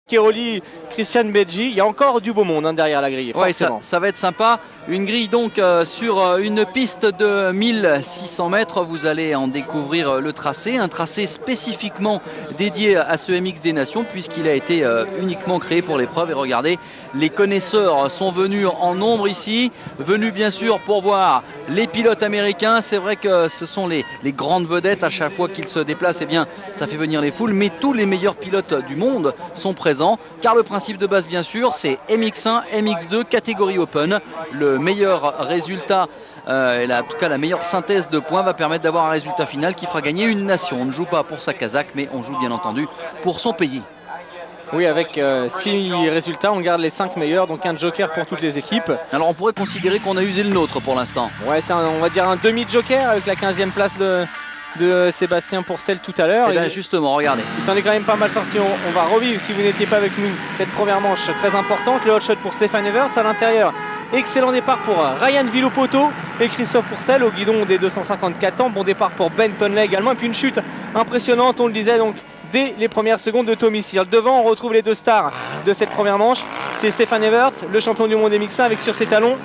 Keroli, Christian Beggi, il y a encore du beau monde hein, derrière la grille. Ouais, ça va être sympa. Une grille donc sur une piste de 1600 mètres. Vous allez en découvrir le tracé. Un tracé spécifiquement dédié à ce MX des Nations puisqu'il a été uniquement créé pour l'épreuve. Et regardez, les connaisseurs sont venus en nombre ici. Venus bien sûr pour voir les pilotes américains. C'est vrai que ce sont les grandes vedettes. À chaque fois qu'ils se déplacent, eh bien, ça fait venir les foules. Mais tous les meilleurs pilotes du monde sont présents. Car le principe de base bien sûr c'est MX1, MX2 catégorie Open. Le meilleur résultat, en tout cas la meilleure synthèse de points va permettre d'avoir un résultat final qui fera gagner une nation. On ne joue pas pour sa casaque mais on joue bien entendu pour son pays. Oui, avec 6 résultats, on garde les 5 meilleurs, donc un joker pour toutes les équipes. Alors on pourrait considérer qu'on a usé le nôtre pour l'instant. Ouais, c'est on va dire un demi-joker avec la 15e place de Sébastien Pourcel tout à l'heure. Et bien justement, regardez. Il s'en est quand même pas mal sorti. On va revivre, si vous n'étiez pas avec nous, cette première manche très importante. Le hot shot pour Stéphane Everts à l'intérieur. Excellent départ pour Ryan Villopoto et Christophe Pourcel au guidon des 254 ans. Bon départ pour Ben Tonley également. Et puis une chute impressionnante, on le disait donc, dès les premières secondes de Tommy Searle. Devant, on retrouve les deux stars de cette première manche. C'est Stéphane Everts, le champion du monde MX1 avec sur ses talons.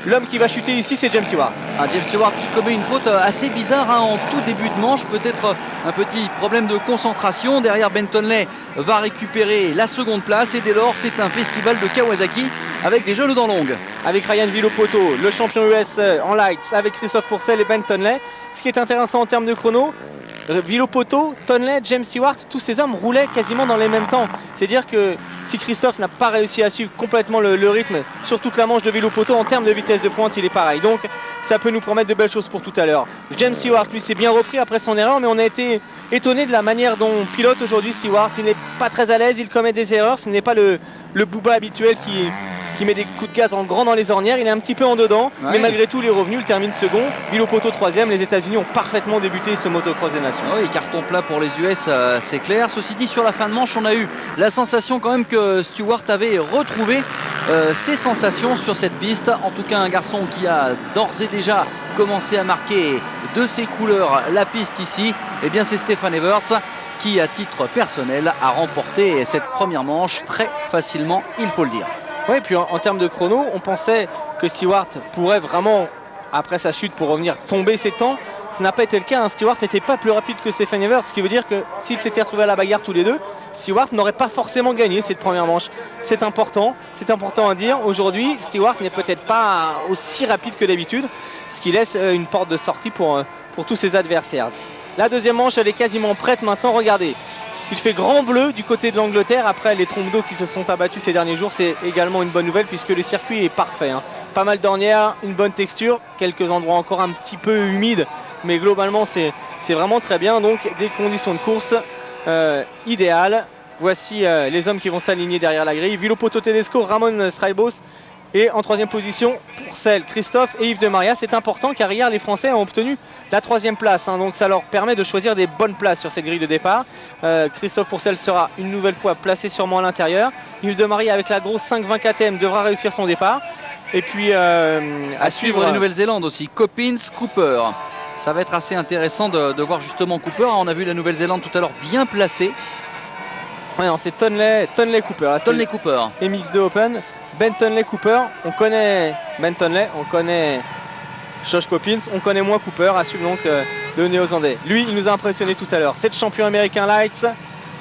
L'homme qui va chuter ici, c'est James Stewart. James Stewart qui commet une faute assez bizarre hein, en tout début de manche. Peut-être un petit problème de concentration. Derrière, Ben Tonley va récupérer la seconde place. Et dès lors, c'est un festival de Kawasaki avec des jeunes dents longues. Avec Ryan Villopoto, le champion US en lights, avec Christophe Pourcel et Ben Tonley. Ce qui est intéressant en termes de chrono, Villopoto, Tonley, James Stewart, tous ces hommes roulaient quasiment dans les mêmes temps. C'est-à-dire que si Christophe n'a pas réussi à suivre complètement le rythme sur toute la manche de Villopoto, en termes de vitesse de pointe, il est pareil. Donc ça peut nous promettre de belles choses pour tout à l'heure. James Stewart, lui, s'est bien repris après son erreur, mais on a été étonné de la manière dont pilote aujourd'hui Stewart. Il n'est pas très à l'aise, il commet des erreurs. Ce n'est pas le booba habituel qui met des coups de gaz en grand dans les ornières. Il est un petit peu en dedans, ouais. Mais malgré tout, il est revenu. Il termine second. Villopoto 3e. Les États-Unis ont parfaitement débuté ce motocross des nations. Oui, carton plat pour les US, c'est clair. Ceci dit, sur la fin de manche, on a eu la sensation quand même que Stewart avait retrouvé ses sensations sur cette piste. En tout cas, un garçon qui a d'ores et déjà commencé à marquer de ses couleurs la piste ici. Eh bien, c'est Stéphane Everts qui, à titre personnel, a remporté cette première manche très facilement, il faut le dire. Oui, et puis en termes de chrono, on pensait que Stewart pourrait vraiment, après sa chute, pour revenir tomber ses temps. Ce n'a pas été le cas, hein. Stewart n'était pas plus rapide que Stéphane Everts, ce qui veut dire que s'ils s'étaient retrouvés à la bagarre tous les deux, Stewart n'aurait pas forcément gagné cette première manche. C'est important à dire. Aujourd'hui, Stewart n'est peut-être pas aussi rapide que d'habitude, ce qui laisse une porte de sortie pour tous ses adversaires. La deuxième manche, elle est quasiment prête maintenant, regardez. Il fait grand bleu du côté de l'Angleterre après les trompes d'eau qui se sont abattues ces derniers jours. C'est également une bonne nouvelle puisque le circuit est parfait. Hein. Pas mal d'ornières, une bonne texture, quelques endroits encore un petit peu humides, mais globalement c'est vraiment très bien. Donc des conditions de course idéales. Voici les hommes qui vont s'aligner derrière la grille. Villopoto Tedesco, Ramon Straibos. Et en troisième position, Pourcel, Christophe et Yves de Maria. C'est important car hier les Français ont obtenu la 3e place. Hein, donc ça leur permet de choisir des bonnes places sur cette grille de départ. Christophe Pourcel sera une nouvelle fois placé sûrement à l'intérieur. Yves de Maria avec la grosse 5,20 devra réussir son départ. Et puis à suivre la Nouvelle-Zélande aussi, Coppins, Cooper. Ça va être assez intéressant de voir justement Cooper. On a vu la Nouvelle-Zélande tout à l'heure bien placée. Ouais, non, c'est Tonley Cooper. Tonley Cooper. MX2 Open. Ben Tonley Cooper, on connaît Ben Tonley, on connaît Josh Coppins, on connaît moins Cooper, à suivre donc le Néo-Zélandais. Lui, il nous a impressionné tout à l'heure. 7 champions américains lights,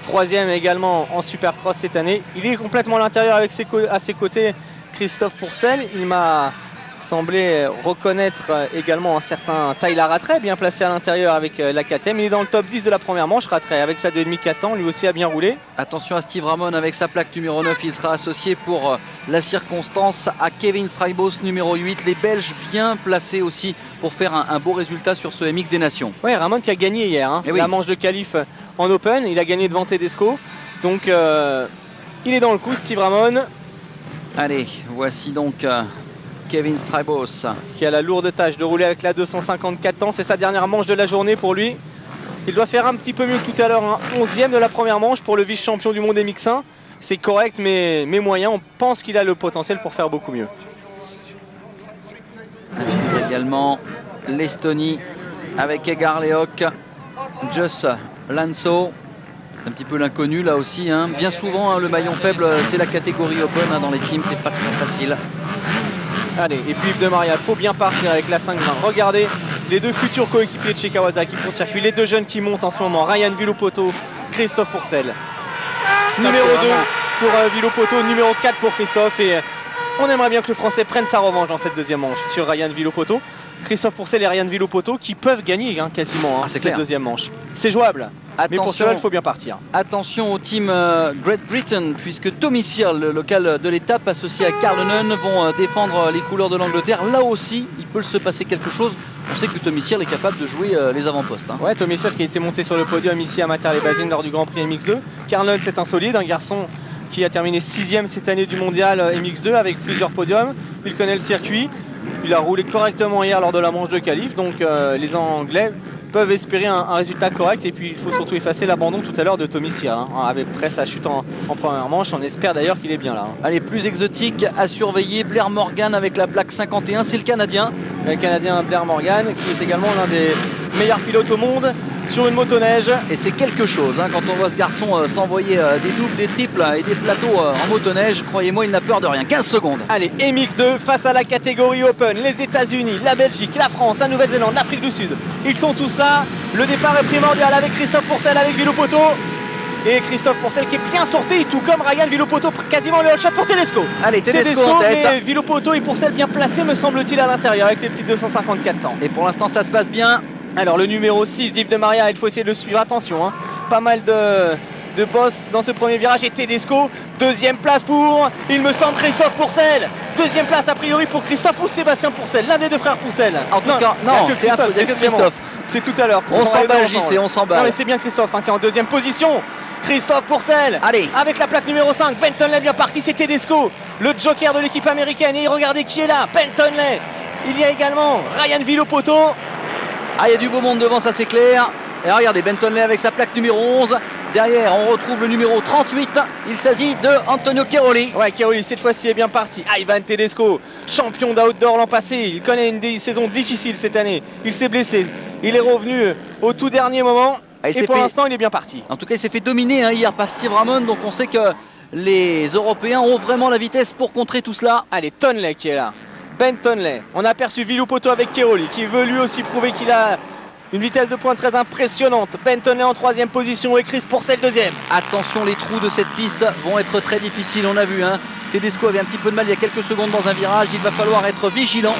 3e également en Supercross cette année. Il est complètement à l'intérieur avec à ses côtés Christophe Pourcel. Il m'a semblé reconnaître également un certain Tyler Rattray, bien placé à l'intérieur avec la KTM. Il est dans le top 10 de la première manche, Rattray, avec sa 2,5 ans, lui aussi a bien roulé. Attention à Steve Ramon avec sa plaque numéro 9, il sera associé pour la circonstance à Kevin Straibos numéro 8. Les Belges bien placés aussi pour faire un beau résultat sur ce MX des Nations. Oui, Ramon qui a gagné hier, hein, la manche de qualif en Open, il a gagné devant Tedesco. Donc il est dans le coup, Steve Ramon. Allez, voici donc Kevin Straibos qui a la lourde tâche de rouler avec la 254 ans. C'est sa dernière manche de la journée pour lui. Il doit faire un petit peu mieux que tout à l'heure, hein. 11e de la première manche pour le vice-champion du monde MX1. C'est correct mais moyen. On pense qu'il a le potentiel pour faire beaucoup mieux. Également l'Estonie avec Egar Leok, Joss Lanso. C'est un petit peu l'inconnu là aussi. Hein. Bien souvent, hein, le maillon faible, c'est la catégorie Open hein, dans les teams. C'est pas très facile. Allez, et puis Yves de Maria, il faut bien partir avec la 5-20. Regardez les deux futurs coéquipiers de chez Kawasaki pour circuit. Les deux jeunes qui montent en ce moment. Ryan Villopoto, Christophe Pourcel. Numéro 2 pour Villopoto, numéro 4 pour Christophe. Et on aimerait bien que le Français prenne sa revanche dans cette deuxième manche sur Ryan Villopoto. Christophe Pourcel et Ryan Villopoto qui peuvent gagner hein, quasiment cette deuxième manche. C'est jouable. Attention, mais pour cela, il faut bien partir. Attention au team Great Britain, puisque Tommy Searle, le local de l'étape, associé à Carl Nunn, vont défendre les couleurs de l'Angleterre. Là aussi, il peut se passer quelque chose. On sait que Tommy Searle est capable de jouer les avant-postes. Hein. Ouais, Tommy Searle qui a été monté sur le podium ici à Mater-les-Basines lors du Grand Prix MX2. Carl Nunn, c'est un solide, un garçon qui a terminé 6e cette année du mondial MX2 avec plusieurs podiums. Il connaît le circuit. Il a roulé correctement hier lors de la manche de qualif. Donc les Anglais peuvent espérer un résultat correct, et puis il faut surtout effacer l'abandon tout à l'heure de Tommy Searle hein, avec presque sa chute en première manche. On espère d'ailleurs qu'il est bien là hein. Allez, plus exotique à surveiller, Blair Morgan avec la plaque 51, c'est le Canadien. Le Canadien Blair Morgan qui est également l'un des meilleurs pilotes au monde sur une motoneige. Et c'est quelque chose hein, quand on voit ce garçon s'envoyer des doubles, des triples et des plateaux en motoneige. Croyez-moi, il n'a peur de rien. 15 secondes. Allez, MX2 face à la catégorie Open. Les États-Unis, la Belgique, la France, la Nouvelle-Zélande, l'Afrique du Sud. Ils sont tous là. Le départ est primordial avec Christophe Pourcel, avec Villopoto. Et Christophe Pourcel qui est bien sorti, tout comme Ryan Villopoto, quasiment le hot shot pour Tedesco. Allez, Tedesco en tête. Mais Villopoto et Pourcel bien placés, me semble-t-il, à l'intérieur avec les petits 254 temps. Et pour l'instant, ça se passe bien. Alors le numéro 6 d'Yves de Maria, il faut essayer de le suivre, attention hein. Pas mal de boss dans ce premier virage. Et Tedesco, deuxième place pour, il me semble, Christophe Pourcel. Deuxième place a priori pour Christophe ou Sébastien Pourcel, l'un des deux frères Pourcel. En tout cas, non, c'est Christophe. C'est tout à l'heure. On s'emballe, JC, on s'emballe. Non mais c'est bien Christophe hein, qui est en deuxième position. Christophe Pourcel, allez, avec la plaque numéro 5, Bentonley bien parti, c'est Tedesco, le joker de l'équipe américaine. Et regardez qui est là, Bentonley. Il y a également Ryan Villopoto. Ah, il y a du beau monde devant, ça c'est clair. Et regardez, Bentonley avec sa plaque numéro 11. Derrière, on retrouve le numéro 38. Il s'agit de Antonio Cairoli. Ouais, Cairoli, cette fois-ci est bien parti. Ivan Tedesco, champion d'outdoor l'an passé. Il connaît une saison difficile cette année. Il s'est blessé. Il est revenu au tout dernier moment. Et pour l'instant, il est bien parti. En tout cas, il s'est fait dominer hein, hier par Steve Ramon. Donc on sait que les Européens ont vraiment la vitesse pour contrer tout cela. Allez, Tonley qui est là. Bentonley. On a aperçu Villopoto avec Cairoli qui veut lui aussi prouver qu'il a une vitesse de pointe très impressionnante. Bentonley en troisième position et Chris Pourcel deuxième. Attention, les trous de cette piste vont être très difficiles, on a vu. Hein. Tedesco avait un petit peu de mal il y a quelques secondes dans un virage. Il va falloir être vigilant.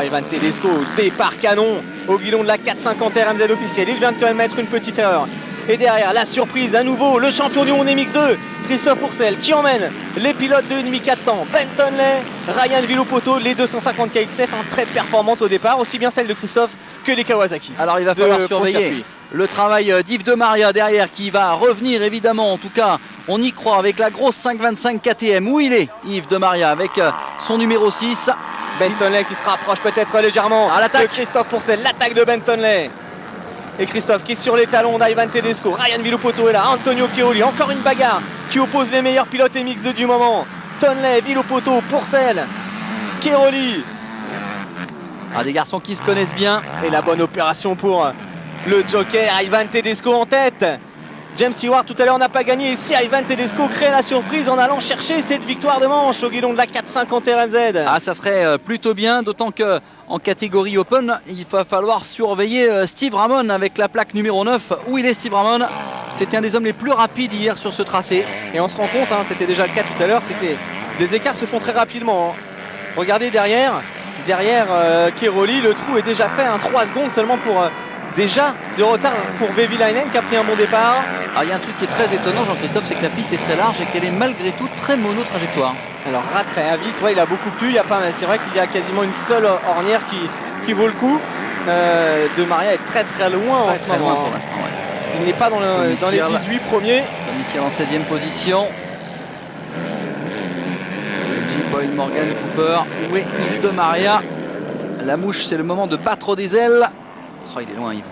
Ivan Tedesco, départ canon au guidon de la 450 RMZ officielle. Il vient de quand même mettre une petite erreur. Et derrière, la surprise à nouveau, le champion du monde MX2, Christophe Pourcel, qui emmène les pilotes de 1,5-4 temps. Bentonley, Ryan Villopoto, les 250 KXF, très performantes au départ, aussi bien celles de Christophe que les Kawasaki. Alors il va falloir surveiller le travail d'Yves de Maria derrière, qui va revenir évidemment, en tout cas on y croit, avec la grosse 525 KTM. Où il est, Yves de Maria, avec son numéro 6. Bentonley qui se rapproche peut-être légèrement de Christophe Pourcel, l'attaque de Bentonley. Et Christophe qui est sur les talons d'Ivan Tedesco. Ryan Villopoto est là, Antonio Cairoli, encore une bagarre qui oppose les meilleurs pilotes MX2 du moment. Tonley, Villopoto, Pourcel, Cairoli. Des garçons qui se connaissent bien. Et la bonne opération pour le joker, Ivan Tedesco en tête. James Stewart tout à l'heure n'a pas gagné. Et si Ivan Tedesco crée la surprise en allant chercher cette victoire de manche au guidon de la 450 RMZ. Ça serait plutôt bien, d'autant que en catégorie Open, il va falloir surveiller Steve Ramon avec la plaque numéro 9. Où il est, Steve Ramon? C'était un des hommes les plus rapides hier sur ce tracé. Et on se rend compte, hein, c'était déjà le cas tout à l'heure, c'est que les écarts se font très rapidement. Hein. Regardez derrière Cairoli, le trou est déjà fait, 3 secondes seulement pour déjà de retard pour Vehviläinen qui a pris un bon départ. Il y a un truc qui est très étonnant, Jean-Christophe, c'est que la piste est très large et qu'elle est malgré tout très mono-trajectoire. Alors Rattray Avis, il a beaucoup plu, c'est vrai qu'il y a quasiment une seule ornière qui vaut le coup. De Maria est très loin en ce moment. Loin pour l'instant, ouais. Il n'est pas dans les 18 premiers. Tommy Searle en 16e position. Jim Boyd, Morgan Cooper. Où est Yves de Maria? La mouche, c'est le moment de battre des ailes. Il est loin, Yves.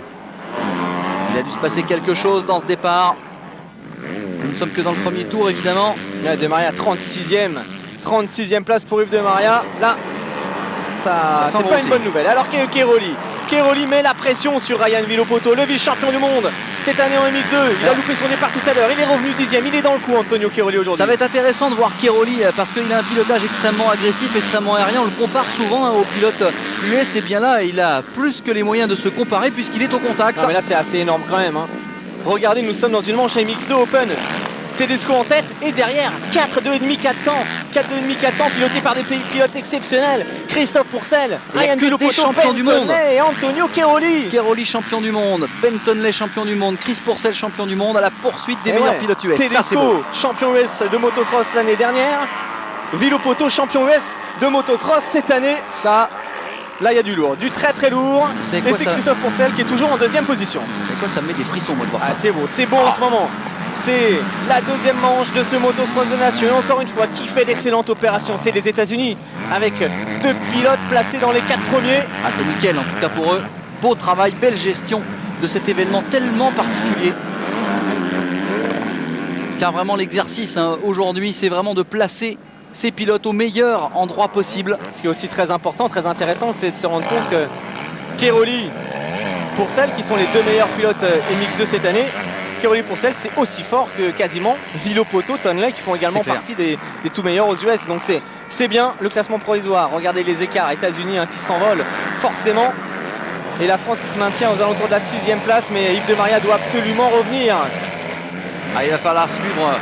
Il a dû se passer quelque chose dans ce départ. Nous ne sommes que dans le premier tour, évidemment. De Maria 36e place pour Yves de Maria. Là, c'est pas une bonne nouvelle. Alors Cairoli met la pression sur Ryan Villopoto, le vice-champion du monde, cette année en MX2. Il a loupé son départ tout à l'heure. Il est revenu 10e. Il est dans le coup, Antonio Cairoli, aujourd'hui. Ça va être intéressant de voir Cairoli parce qu'il a un pilotage extrêmement agressif, extrêmement aérien. On le compare souvent au pilote US. Et bien là, il a plus que les moyens de se comparer puisqu'il est au contact. Non, mais là, c'est assez énorme quand même. Regardez, nous sommes dans une manche MX2 Open. Tedesco en tête et derrière 4 2,5 4 temps, 4 2,5 4 temps piloté par des pilotes exceptionnels. Christophe Pourcel, Ryan Villopoto, champion du monde et Antonio Cairoli. Cairoli champion du monde, Ben Tonley champion du monde, Chris Pourcel champion du monde à la poursuite des meilleurs pilotes US. Tedesco champion US de motocross l'année dernière, Villopoto champion US de motocross cette année. Ça, là il y a du lourd, du très très lourd. Et c'est Christophe Pourcel qui est toujours en deuxième position. C'est quoi, ça me met des frissons moi de voir ça. C'est beau en ce moment. C'est la deuxième manche de ce motocross de nation. Et encore une fois, qui fait l'excellente opération? C'est les États-Unis, avec 2 pilotes placés dans les 4 premiers. Ah, c'est nickel en tout cas pour eux. Beau travail, belle gestion de cet événement tellement particulier. Car vraiment l'exercice aujourd'hui, c'est vraiment de placer ces pilotes au meilleur endroit possible. Ce qui est aussi très important, très intéressant, c'est de se rendre compte que Cairoli, Pourcel, qui sont les 2 meilleurs pilotes MX2 cette année, Cairoli Pourcel, c'est aussi fort que quasiment Villopoto, Tonley, qui font également partie des tout meilleurs aux US. Donc c'est bien le classement provisoire. Regardez les écarts, États-Unis qui s'envolent forcément. Et la France qui se maintient aux alentours de la 6e place. Mais Yves de Maria doit absolument revenir. Ah, il va falloir suivre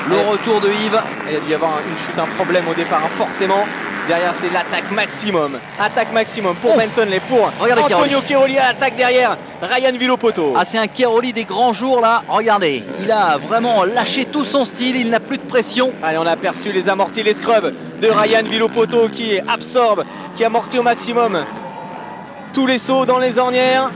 le retour de Yves. Il a dû y avoir une chute, un problème au départ, forcément. Derrière, c'est l'attaque maximum. Attaque maximum pour Ben Tonley, pour Antonio Cairoli à l'attaque derrière. Ryan Villopoto. Ah, c'est un Cairoli des grands jours là. Regardez, il a vraiment lâché tout son style. Il n'a plus de pression. Allez, on a aperçu les amortis, les scrubs de Ryan Villopoto qui absorbe, qui amortit au maximum tous les sauts dans les ornières.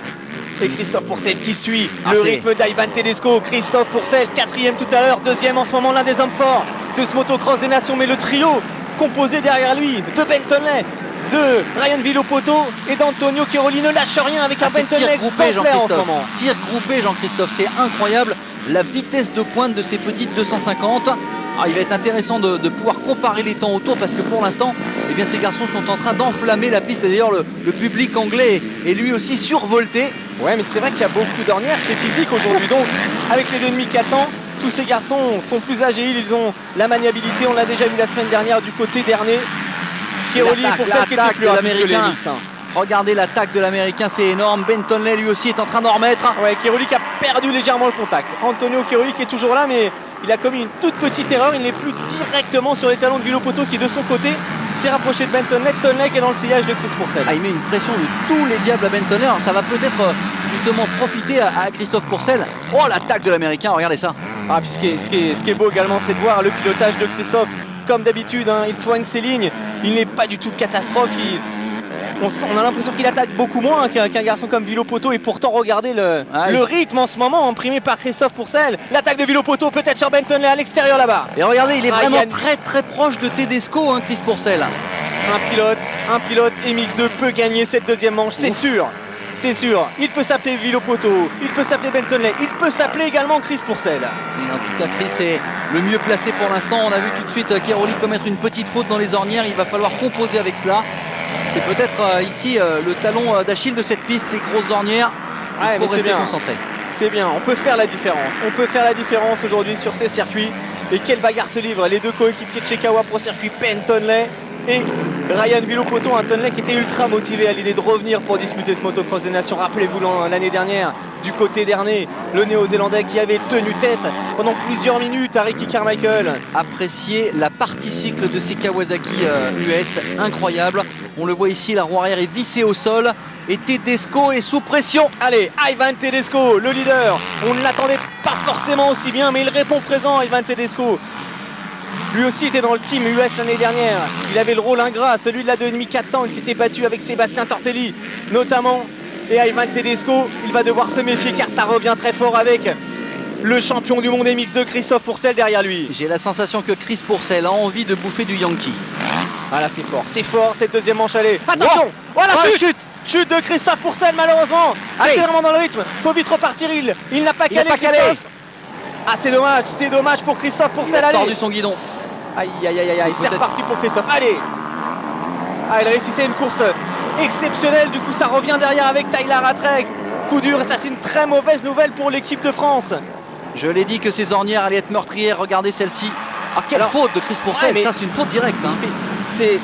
Et Christophe Pourcel qui suit le rythme d'Ivan Tedesco. Christophe Pourcel, 4e tout à l'heure, 2e en ce moment, l'un des hommes forts de ce motocross des nations. Mais le trio composé derrière lui de Ben Tonley, de Ryan Villopoto et d'Antonio Cairoli ne lâche rien avec un Ben Tonley exemplaire en ce moment. Tir groupé, Jean-Christophe, c'est incroyable la vitesse de pointe de ces petites 250. Alors, il va être intéressant de pouvoir comparer les temps autour parce que pour l'instant, eh bien, ces garçons sont en train d'enflammer la piste. Et d'ailleurs, le public anglais est lui aussi survolté. Ouais, mais c'est vrai qu'il y a beaucoup d'ornières, c'est physique aujourd'hui. Donc, avec les 2,5 4 ans, tous ces garçons sont plus agiles, ils ont la maniabilité. On l'a déjà vu la semaine dernière du côté d'Ernée. Cairoli pour celle qui était plus rapide que les MX. Regardez l'attaque de l'américain, c'est énorme. Ben Tonley lui aussi est en train d'en remettre. Ouais, Cairoli qui a perdu légèrement le contact. Antonio Cairoli qui est toujours là, mais il a commis une toute petite erreur. Il n'est plus directement sur les talons de Villopoto qui de son côté s'est rapproché de Ben Tonley. Tonley qui est dans le sillage de Chris Pourcel. Ah, il met une pression de tous les diables à Ben Tonley. Alors ça va peut-être justement profiter à Christophe Pourcel. Oh, l'attaque de l'américain, regardez ça. Ah, puis ce qui est beau également, c'est de voir le pilotage de Christophe. Comme d'habitude, il soigne ses lignes. Il n'est pas du tout catastrophe. On a l'impression qu'il attaque beaucoup moins qu'un garçon comme Villopoto. Et pourtant, regardez le rythme en ce moment imprimé par Christophe Pourcel. L'attaque de Villopoto peut-être sur Ben Tonley à l'extérieur là-bas. Et regardez, il est vraiment très très proche de Tedesco, Chris Pourcel. Un pilote MX2 peut gagner cette deuxième manche, c'est sûr. C'est sûr, il peut s'appeler Villopoto, il peut s'appeler Ben Tonley, il peut s'appeler également Chris Pourcel. Et en tout cas, Chris est le mieux placé pour l'instant. On a vu tout de suite Cairoli commettre une petite faute dans les ornières. Il va falloir composer avec cela. C'est peut-être ici le talon d'Achille de cette piste, ces grosses ornières. Il faut rester concentré. C'est bien, on peut faire la différence. On peut faire la différence aujourd'hui sur ce circuit. Et quelle bagarre se livre. Les deux coéquipiers de chez Kawa pour circuit, Ben Tonley et Ryan Villopoto, un Tonley qui était ultra motivé à l'idée de revenir pour disputer ce motocross des nations. Rappelez-vous l'année dernière, du côté d'Ernée, le néo-zélandais qui avait tenu tête pendant plusieurs minutes à Ricky Carmichael. Appréciez la partie cycle de ces Kawasaki US, incroyable. On le voit ici, la roue arrière est vissée au sol et Tedesco est sous pression. Allez, Ivan Tedesco, le leader. On ne l'attendait pas forcément aussi bien, mais il répond présent, Ivan Tedesco. Lui aussi était dans le team US l'année dernière. Il avait le rôle ingrat, celui de la 2,5 4 temps. Il s'était battu avec Sébastien Tortelli notamment. Et Ivan Tedesco, il va devoir se méfier car ça revient très fort avec le champion du monde MX2 Christophe Pourcel derrière lui. J'ai la sensation que Chris Pourcel a envie de bouffer du Yankee. Voilà, c'est fort cette deuxième manche. Allez, attention, voilà, chute de Christophe Pourcel malheureusement. Accélérément dans le rythme, faut vite repartir. Il n'a pas calé Christophe. Ah, c'est dommage pour Christophe Pourcel. Il a tordu son guidon. Aïe, c'est reparti pour Christophe. Allez. Ah, il réussissait une course exceptionnelle. Du coup, ça revient derrière avec Tyler Ratrek. coup dur et ça c'est une très mauvaise nouvelle pour l'équipe de France. Je l'ai dit que ces ornières allaient être meurtrières. Regardez celle-ci. Ah, quelle faute de Chris Pourcel. Ça, c'est une faute directe. Hein. C'est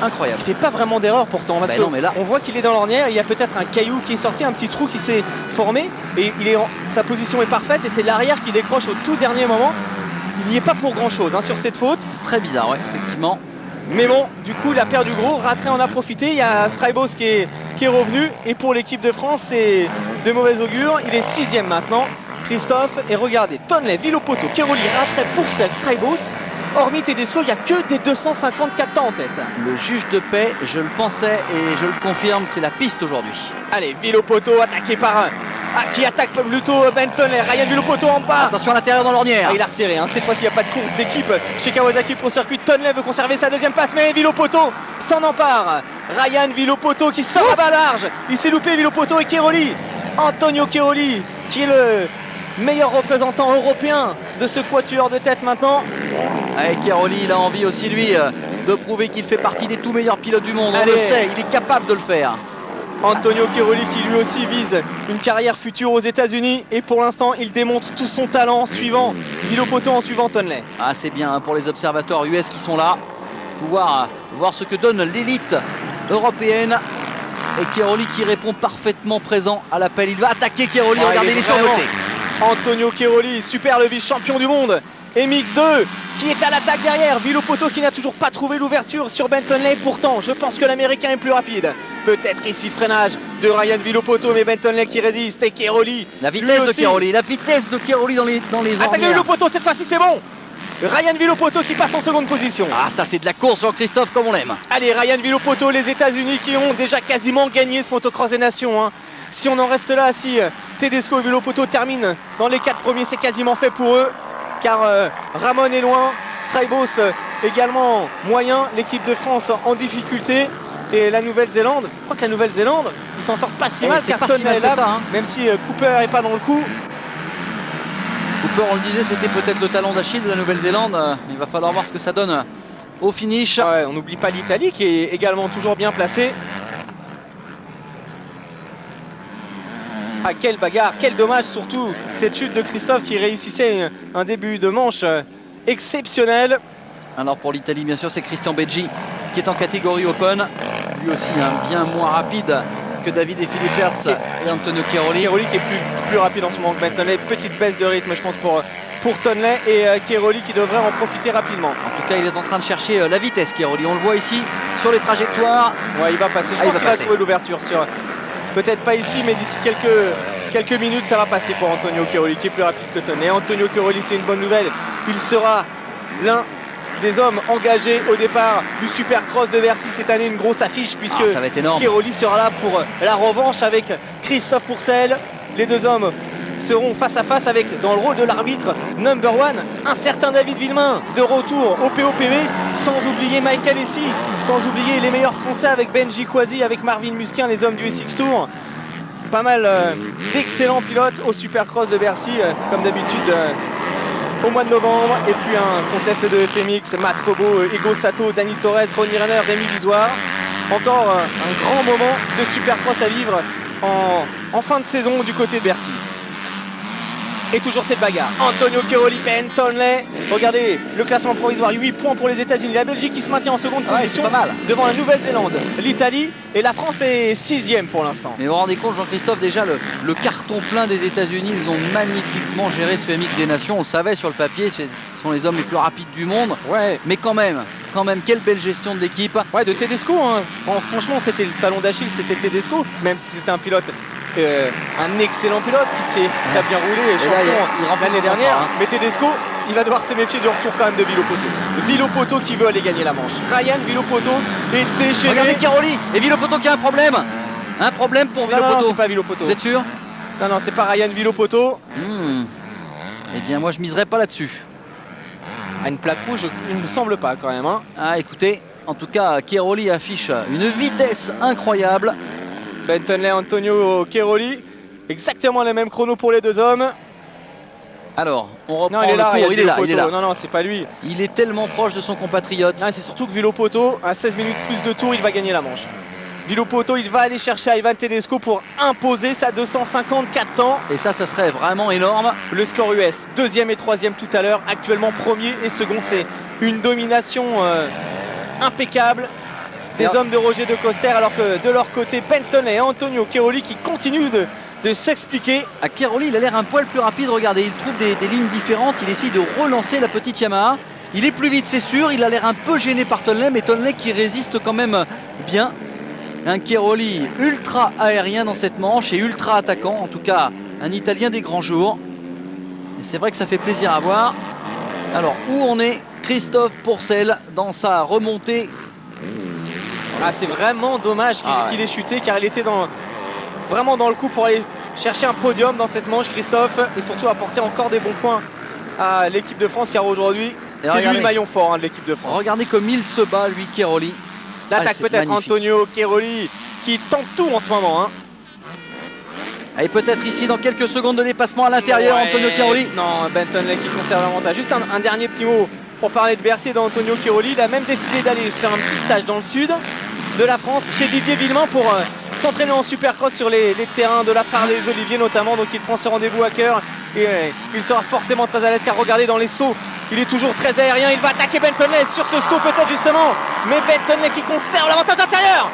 incroyable. Il fait pas vraiment d'erreur pourtant. Parce que non, mais là... on voit qu'il est dans l'ornière. Il y a peut-être un caillou qui est sorti, un petit trou qui s'est formé. Et sa position est parfaite. Et c'est l'arrière qui décroche au tout dernier moment. Il n'y est pas pour grand-chose hein, sur cette faute. Très bizarre, ouais, effectivement. Mais bon, du coup, il a perdu gros. Rattray en a profité. Il y a Strybos qui est revenu. Et pour l'équipe de France, c'est de mauvais augure. Il est 6e maintenant. Christophe, et regardez, Tonley, Villopoto, Keroli, Rattray, Pourcel, Strybos. Hormis Tedesco, il n'y a que des 254 temps en tête. Le juge de paix, je le pensais et je le confirme, c'est la piste aujourd'hui. Allez, Villopoto attaqué par qui attaque plutôt Ben Tonley. Ryan Villopoto en bas. Attention à l'intérieur dans l'ornière. Il a resserré, hein. Cette fois-ci il n'y a pas de course d'équipe chez Kawasaki Pro Circuit. Tonley veut conserver sa deuxième place, mais Villopoto s'en empare. Ryan Villopoto qui sort à bas large. Il s'est loupé Villopoto et Keroli. Antonio Keroli qui est le meilleur représentant européen de ce quatuor de tête maintenant. Et Keroli, il a envie aussi lui de prouver qu'il fait partie des tout meilleurs pilotes du monde. On le sait, il est capable de le faire. Antonio Keroli qui lui aussi vise une carrière future aux États-Unis et pour l'instant il démontre tout son talent en suivant Villopoto, en suivant Tonley. Ah, c'est bien pour les observateurs US qui sont là, pouvoir voir ce que donne l'élite européenne. Et Keroli qui répond parfaitement présent à l'appel. Il va attaquer Keroli, regardez, il est survolté. Antonio Keroli, super le vice-champion du monde. MX2 qui est à l'attaque derrière. Villopoto qui n'a toujours pas trouvé l'ouverture sur Ben Tonley. Pourtant, je pense que l'Américain est plus rapide. Peut-être ici freinage de Ryan Villopoto, mais Ben Tonley qui résiste. Et Keroli. La vitesse de Keroli, dans les ornières. Attaque Villopoto, cette fois-ci c'est bon. Ryan Villopoto qui passe en seconde position. Ah, ça c'est de la course, Jean-Christophe, comme on l'aime. Allez, Ryan Villopoto, les États-Unis qui ont déjà quasiment gagné ce motocross des nations. Hein. Si on en reste là, si Tedesco et Villopoto terminent dans les 4 premiers, c'est quasiment fait pour eux. Car Ramon est loin, Strybos également moyen, l'équipe de France en difficulté. Et la Nouvelle-Zélande, je crois que la Nouvelle-Zélande, ils s'en sortent pas si mal, car Tonley est là, hein. même si Cooper n'est pas dans le coup. Cooper, on le disait, c'était peut-être le talon d'Achille de la Nouvelle-Zélande. Il va falloir voir ce que ça donne au finish. Ouais, on n'oublie pas l'Italie qui est également toujours bien placée. Ah, quelle bagarre, quel dommage surtout cette chute de Christophe qui réussissait un début de manche exceptionnel. Alors pour l'Italie, bien sûr, c'est Christian Beggi qui est en catégorie Open. Lui aussi bien moins rapide que David et Philippe Hertz et Antonio Keroli. Keroli qui est plus rapide en ce moment que Ben Tonley. Petite baisse de rythme, je pense, pour Tonley, et Keroli qui devrait en profiter rapidement. En tout cas, il est en train de chercher la vitesse, Keroli. On le voit ici sur les trajectoires. Ouais, il va passer. Je pense qu'il va trouver l'ouverture sur... Peut-être pas ici, mais d'ici quelques minutes, ça va passer pour Antonio Keroli, qui est plus rapide que Tonley. Antonio Keroli, c'est une bonne nouvelle. Il sera l'un des hommes engagés au départ du Supercross de Bercy cette année, une grosse affiche, puisque ça va être énorme. Keroli sera là pour la revanche avec Christophe Pourcel. Les deux hommes seront face à face avec, dans le rôle de l'arbitre number one, un certain David Villemain, de retour au POPV, sans oublier Michael Hessy, sans oublier les meilleurs Français avec Benji Kwasi, avec Marvin Musquin, les hommes du SX Tour. Pas mal d'excellents pilotes au Supercross de Bercy, comme d'habitude au mois de novembre. Et puis un contest de FMX, Matt Robo, Ego Sato, Dani Torres, Ronnie Renner, Rémi Lisoire. Encore un grand moment de Supercross à vivre en fin de saison du côté de Bercy. Et toujours cette bagarre. Antonio Keroli, Ben Tonley. Regardez le classement provisoire, 8 points pour les États-Unis. La Belgique qui se maintient en seconde position, pas mal, devant la Nouvelle-Zélande, l'Italie, et la France est 6e pour l'instant. Mais vous vous rendez compte, Jean-Christophe, déjà le carton plein des États-Unis, ils ont magnifiquement géré ce MX des Nations. On le savait sur le papier, ce sont les hommes les plus rapides du monde. Ouais. Mais quand même, quelle belle gestion de l'équipe. Ouais, de Tedesco. Hein. Franchement, c'était le talon d'Achille, c'était Tedesco, même si c'était un pilote. Un excellent pilote qui s'est très bien roulé, champion l'année dernière. Hein. Mais Tedesco, il va devoir se méfier du retour quand même de Villopoto. Villopoto qui veut aller gagner la manche. Ryan Villopoto est déchaîné. Regardez Keroli et Villopoto qui a un problème. Un problème pour Villopoto. Non, c'est pas Villopoto. Vous êtes sûr? Non, c'est pas Ryan Villopoto. Eh bien, moi, je miserais pas là-dessus. Une plaque rouge, il ne me semble pas quand même. Hein. Ah, écoutez, en tout cas, Keroli affiche une vitesse incroyable. Ben Tonley, Antonio Keroli, exactement les mêmes chronos pour les deux hommes. Alors, on reprend il est là, il est là. Non, c'est pas lui. Il est tellement proche de son compatriote. C'est surtout que Villopoto, à 16 minutes plus de tours, il va gagner la manche. Villopoto, il va aller chercher Ivan Tedesco pour imposer sa 254 temps. Et ça serait vraiment énorme. Le score US, deuxième et troisième tout à l'heure. Actuellement premier et second, c'est une domination impeccable des hommes de Roger de Coster, alors que de leur côté, Benton et Antonio Cairoli qui continuent de s'expliquer. À Cairoli, il a l'air un poil plus rapide. Regardez, il trouve des lignes différentes. Il essaye de relancer la petite Yamaha. Il est plus vite, c'est sûr. Il a l'air un peu gêné par Tonley, mais Tonley qui résiste quand même bien. Un Cairoli ultra aérien dans cette manche et ultra attaquant. En tout cas, un Italien des grands jours. Et c'est vrai que ça fait plaisir à voir. Alors, où on est Christophe Pourcel dans sa remontée? Ah, c'est vraiment dommage qu'il ait chuté, car il était vraiment dans le coup pour aller chercher un podium dans cette manche, Christophe, et surtout apporter encore des bons points à l'équipe de France, car aujourd'hui, c'est lui le maillon fort de l'équipe de France. Regardez comme il se bat, lui, Cairoli. L'attaque peut-être Antonio Cairoli qui tente tout en ce moment. Et peut-être ici dans quelques secondes de dépassement à l'intérieur, Antonio Cairoli. Non, Benton qui conserve l'avantage. Juste un dernier petit mot pour parler de Bercy et d'Antonio Cairoli. Il a même décidé d'aller se faire un petit stage dans le sud de la France chez Didier Villemain pour s'entraîner en supercross sur les terrains de la Phare des Oliviers notamment. Donc il prend ce rendez-vous à cœur et il sera forcément très à l'aise, car regardez dans les sauts, il est toujours très aérien. Il va attaquer Benton sur ce saut peut-être justement, mais Benton qui conserve l'avantage intérieur.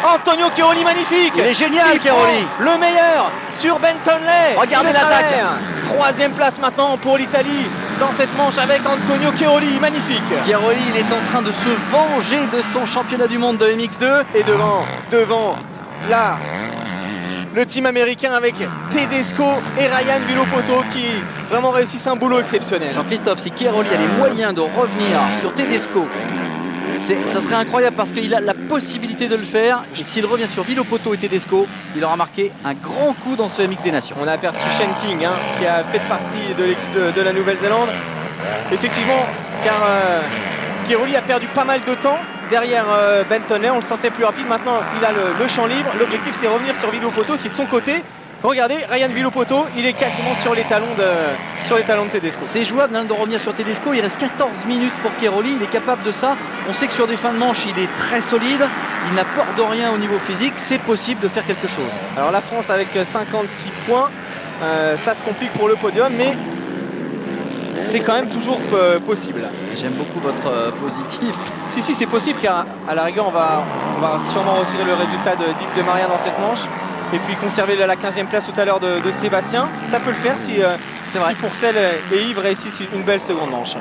Antonio Cairoli magnifique. Il est génial, Cairoli. Le meilleur sur Benton. Regardez l'attaque. Troisième place maintenant pour l'Italie dans cette manche avec Antonio Cairoli, magnifique. Cairoli, il est en train de se venger de son championnat du monde de MX2. Et devant là, le team américain avec Tedesco et Ryan Villopoto qui vraiment réussissent un boulot exceptionnel. Jean-Christophe, si Cairoli a les moyens de revenir sur Tedesco, ça serait incroyable parce qu'il a la possibilité de le faire. Et s'il revient sur Villopoto et Tedesco, il aura marqué un grand coup dans ce MX des Nations. On a aperçu Shane King qui a fait partie de l'équipe de la Nouvelle-Zélande. Effectivement, car Cairoli a perdu pas mal de temps derrière Benton. On le sentait plus rapide. Maintenant, il a le champ libre. L'objectif, c'est revenir sur Villopoto qui est de son côté. Regardez, Ryan Villopoto, il est quasiment sur les talons de Tedesco. C'est jouable de revenir sur Tedesco. Il reste 14 minutes pour Cairoli. Il est capable de ça. On sait que sur des fins de manche, il est très solide. Il n'a peur de rien au niveau physique. C'est possible de faire quelque chose. Alors la France avec 56 points, ça se complique pour le podium, mais c'est quand même toujours possible. J'aime beaucoup votre positif. Si, c'est possible, car à la rigueur, on va sûrement retirer le résultat d'Yves de Maria dans cette manche. Et puis conserver la 15e place tout à l'heure de Sébastien. Ça peut le faire si Pourcel et Yves réussissent une belle seconde manche.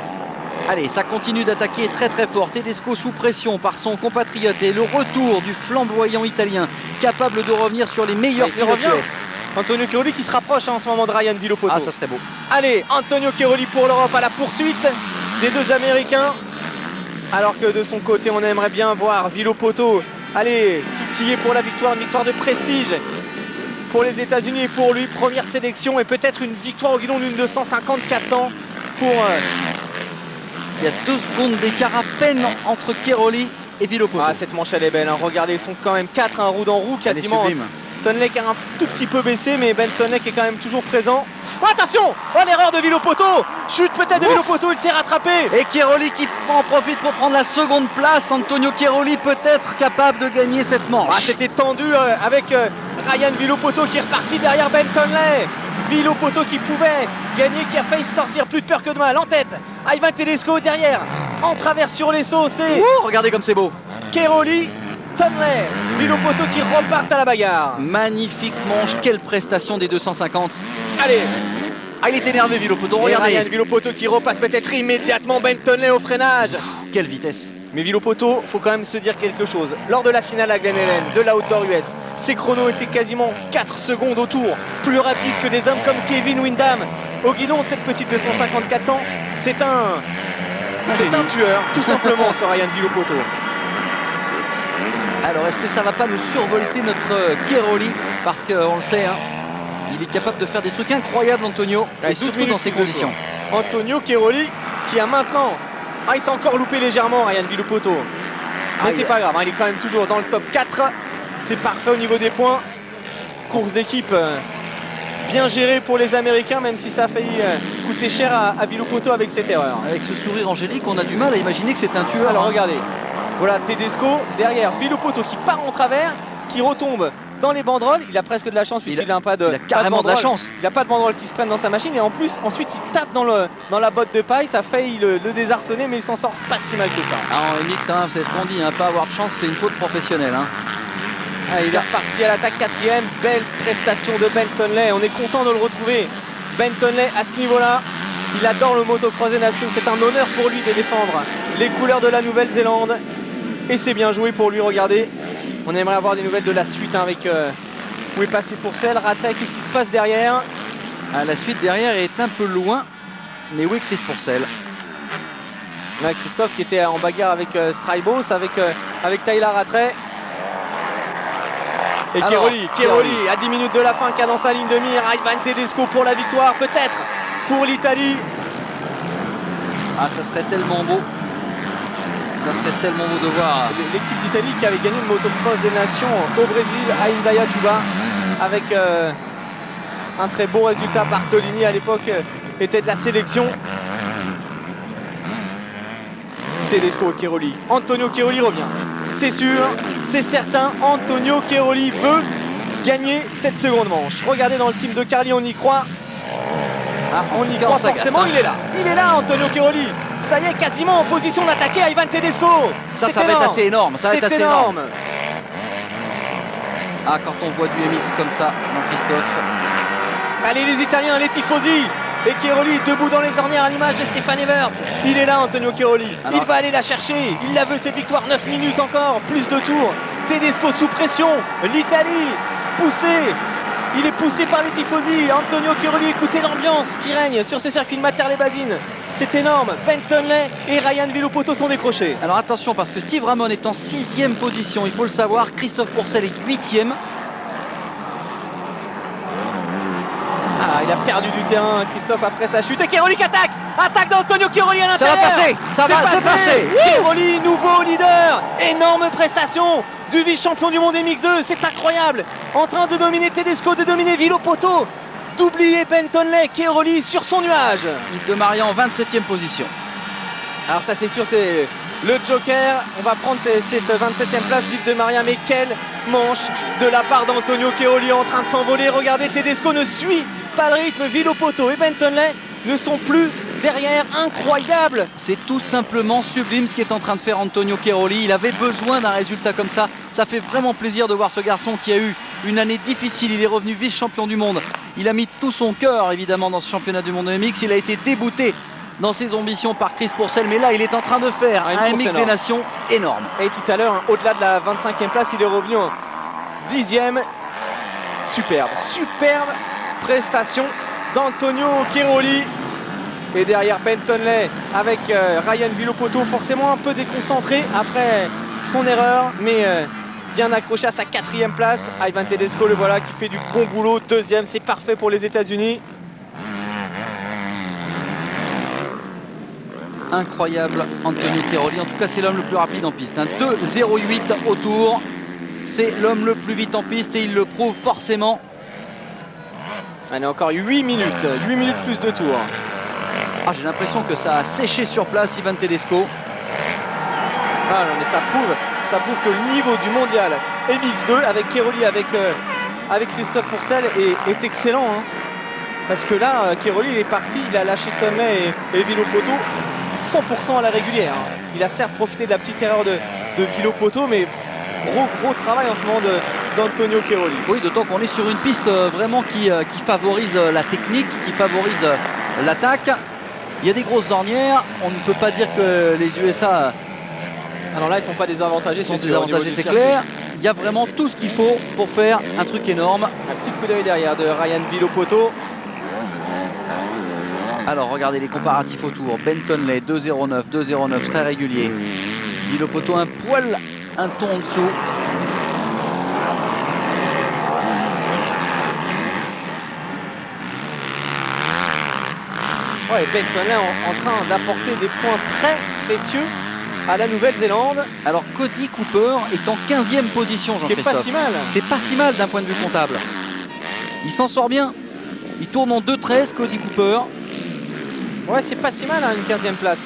Allez, ça continue d'attaquer très très fort. Tedesco sous pression par son compatriote et le retour du flamboyant italien capable de revenir sur les meilleurs pilotes US. Antonio Cairoli qui se rapproche en ce moment de Ryan Villopoto. Ah, ça serait beau. Allez, Antonio Cairoli pour l'Europe à la poursuite des deux Américains. Alors que de son côté, on aimerait bien voir Villopoto aller titiller pour la victoire, une victoire de prestige pour les États-Unis et pour lui. Première sélection et peut-être une victoire au guidon d'une 254 ans pour... Il y a 2 secondes d'écart à peine entre Cairoli et Villopoto. Ah, cette manche elle est belle, Regardez, ils sont quand même 4, roue dans roue quasiment. Tonley qui a un tout petit peu baissé, mais Ben Tonley qui est quand même toujours présent. Oh, attention! Oh, l'erreur de Villopoto! Chute peut-être de Villopoto, il s'est rattrapé. Et Cairoli qui en profite pour prendre la seconde place. Antonio Cairoli peut-être capable de gagner cette manche. Ah, c'était tendu avec Ryan Villopoto qui est reparti derrière Ben Tonley. Villopoto qui pouvait gagner, qui a failli sortir, plus de peur que de mal. En tête, Ivan Tedesco derrière. En travers sur les sauts, c'est... Regardez comme c'est beau. Cairoli, Tonley, Villopoto qui repartent à la bagarre. Magnifique manche, quelle prestation des 250. Allez. Ah, il est énervé Villopoto, regardez. Ryan Villopoto qui repasse peut-être immédiatement Ben Tonley au freinage. Quelle vitesse. Mais Villopoto, faut quand même se dire quelque chose. Lors de la finale à Glen Helen de la Outdoor US, ses chronos étaient quasiment 4 secondes au tour, plus rapides que des hommes comme Kevin Windham. Au guidon de cette petite 254 ans, c'est un tueur, tout simplement, ce Ryan Villopoto. Alors, est-ce que ça va pas nous survolter notre Cairoli? Parce qu'on le sait, il est capable de faire des trucs incroyables, Antonio, et surtout dans ces conditions. Antonio Cairoli qui a maintenant... Ah, il s'est encore loupé légèrement, Ryan Villopoto. Mais c'est pas grave, il est quand même toujours dans le top 4. C'est parfait au niveau des points. Course d'équipe bien gérée pour les Américains, même si ça a failli coûter cher à Villopoto avec cette erreur. Avec ce sourire angélique, on a du mal à imaginer que c'est un tueur. Alors regardez, voilà Tedesco derrière Villopoto qui part en travers. qui retombe dans les banderoles. Il a presque de la chance puisqu'il n'a pas de. Il a carrément de la chance. Il n'a pas de banderole qui se prenne dans sa machine et en plus ensuite il tape dans la botte de paille. Ça fait le désarçonner mais il s'en sort pas si mal que ça. En MX, hein, c'est ce qu'on dit, hein, pas avoir de chance, c'est une faute professionnelle. Hein. Ah, il est reparti à l'attaque 4e. Belle prestation de Ben Tonley. On est content de le retrouver. Ben Tonley à ce niveau-là. Il adore le motocross des nations. C'est un honneur pour lui de défendre les couleurs de la Nouvelle-Zélande. Et c'est bien joué pour lui, regardez. On aimerait avoir des nouvelles de la suite hein, avec où est passé Pourcel. Rattray, qu'est-ce qui se passe derrière? La suite derrière est un peu loin. Mais oui, Chris Pourcel. Là, Christophe qui était en bagarre avec Strybos, avec Tyler Rattray. Et Chiaroli à 10 minutes de la fin, cadence à ligne de mire. Ivan Tedesco pour la victoire, peut-être pour l'Italie. Ah, ça serait tellement beau. Ça serait tellement beau de voir. L'équipe d'Italie qui avait gagné le motocross des nations au Brésil à Indaiatuba avec un très beau résultat. Bartolini à l'époque était de la sélection. Tedesco et Chiaroli. Antonio Chiaroli revient. C'est sûr, c'est certain, Antonio Chiaroli veut gagner cette seconde manche. Regardez dans le team de Carly, on y croit. Ah, on y croit forcément, il est là. Il est là, Antonio Chiaroli. Ça y est, quasiment en position d'attaquer Ivan Tedesco. Ça va être assez énorme. Ça va être assez énorme. Ah, quand on voit du MX comme ça, Jean-Christophe. Allez les Italiens, les tifosi. Et Chiaroli debout dans les ornières à l'image de Stéphane Evert. Il est là, Antonio Chiaroli. Il va aller la chercher. Il la veut, cette victoire. 9 minutes encore, plus de tours. Tedesco sous pression. L'Italie poussée. Il est poussé par les tifosi. Antonio Chiaroli, écoutez l'ambiance qui règne sur ce circuit de Mater-les-Basines. C'est énorme. Ben Tonley et Ryan Villopoto sont décrochés. Alors attention, parce que Steve Ramon est en 6e position. Il faut le savoir. Christophe Pourcel est 8e. Ah, il a perdu du terrain, Christophe, après sa chute. Et Chiaroli qui attaque. Attaque d'Antonio Chiaroli à l'intérieur. Ça va passer. C'est passé. Chiaroli, nouveau leader. Énorme prestation du vice-champion du monde MX2. C'est incroyable. En train de dominer Tedesco, de dominer Villopoto. D'oublier Ben Tonley. Chiaroli sur son nuage. Yves de Maria en 27e position. Alors ça c'est sûr, c'est le Joker. On va prendre cette 27e place d'Yves de Maria. Mais quelle manche de la part d'Antonio Chiaroli en train de s'envoler. Regardez, Tedesco ne suit pas le rythme. Villopoto et Ben Tonley ne sont plus derrière. Incroyable. C'est tout simplement sublime ce qu'est en train de faire Antonio Chiaroli. Il avait besoin d'un résultat comme ça. Ça fait vraiment plaisir de voir ce garçon qui a eu une année difficile. Il est revenu vice-champion du monde. Il a mis tout son cœur évidemment dans ce championnat du monde MX. Il a été débouté dans ses ambitions par Chris Pourcel, mais là il est en train de faire un MX des Nations énorme. Et tout à l'heure, hein, au-delà de la 25e place, il est revenu en 10e. Superbe prestation d'Antonio Chiaroli. Et derrière Ben Tonley avec Ryan Villopoto, forcément un peu déconcentré après son erreur, mais bien accroché à sa 4e place. Ivan Tedesco, le voilà, qui fait du bon boulot. 2e, c'est parfait pour les États-Unis. Incroyable Antonio Chiaroli. En tout cas, c'est l'homme le plus rapide en piste. 2,08 au tour. C'est l'homme le plus vite en piste et il le prouve forcément. Allez, encore 8 minutes. 8 minutes plus de tours. Ah, j'ai l'impression que ça a séché sur place Ivan Tedesco. Ah non, mais ça prouve que le niveau du mondial MX2 avec Chiaroli, avec Christophe Pourcel est excellent. Hein. Parce que là, Chiaroli il est parti, il a lâché Tonley et Villopoto 100% à la régulière. Hein. Il a certes profité de la petite erreur de Villopoto, mais gros travail en ce moment d'Antonio Chiaroli. Oui, d'autant qu'on est sur une piste vraiment qui favorise la technique, qui favorise l'attaque. Il y a des grosses ornières. On ne peut pas dire que les USA... Alors là, ils ne sont pas désavantagés. Ils sont désavantagés, c'est clair. Il y a vraiment tout ce qu'il faut pour faire un truc énorme. Un petit coup d'œil derrière de Ryan Villopoto. Alors regardez les comparatifs autour. Ben Tonley 2,09, 2,09, très régulier. Villopoto un ton en dessous. Ouais, Ben Tonley en train d'apporter des points très précieux à la Nouvelle-Zélande. Alors Cody Cooper est en 15e position, Jean-Christophe. C'est pas si mal. C'est pas si mal d'un point de vue comptable. Il s'en sort bien. Il tourne en 2,13, Cody Cooper. Ouais, c'est pas si mal, hein, une 15e place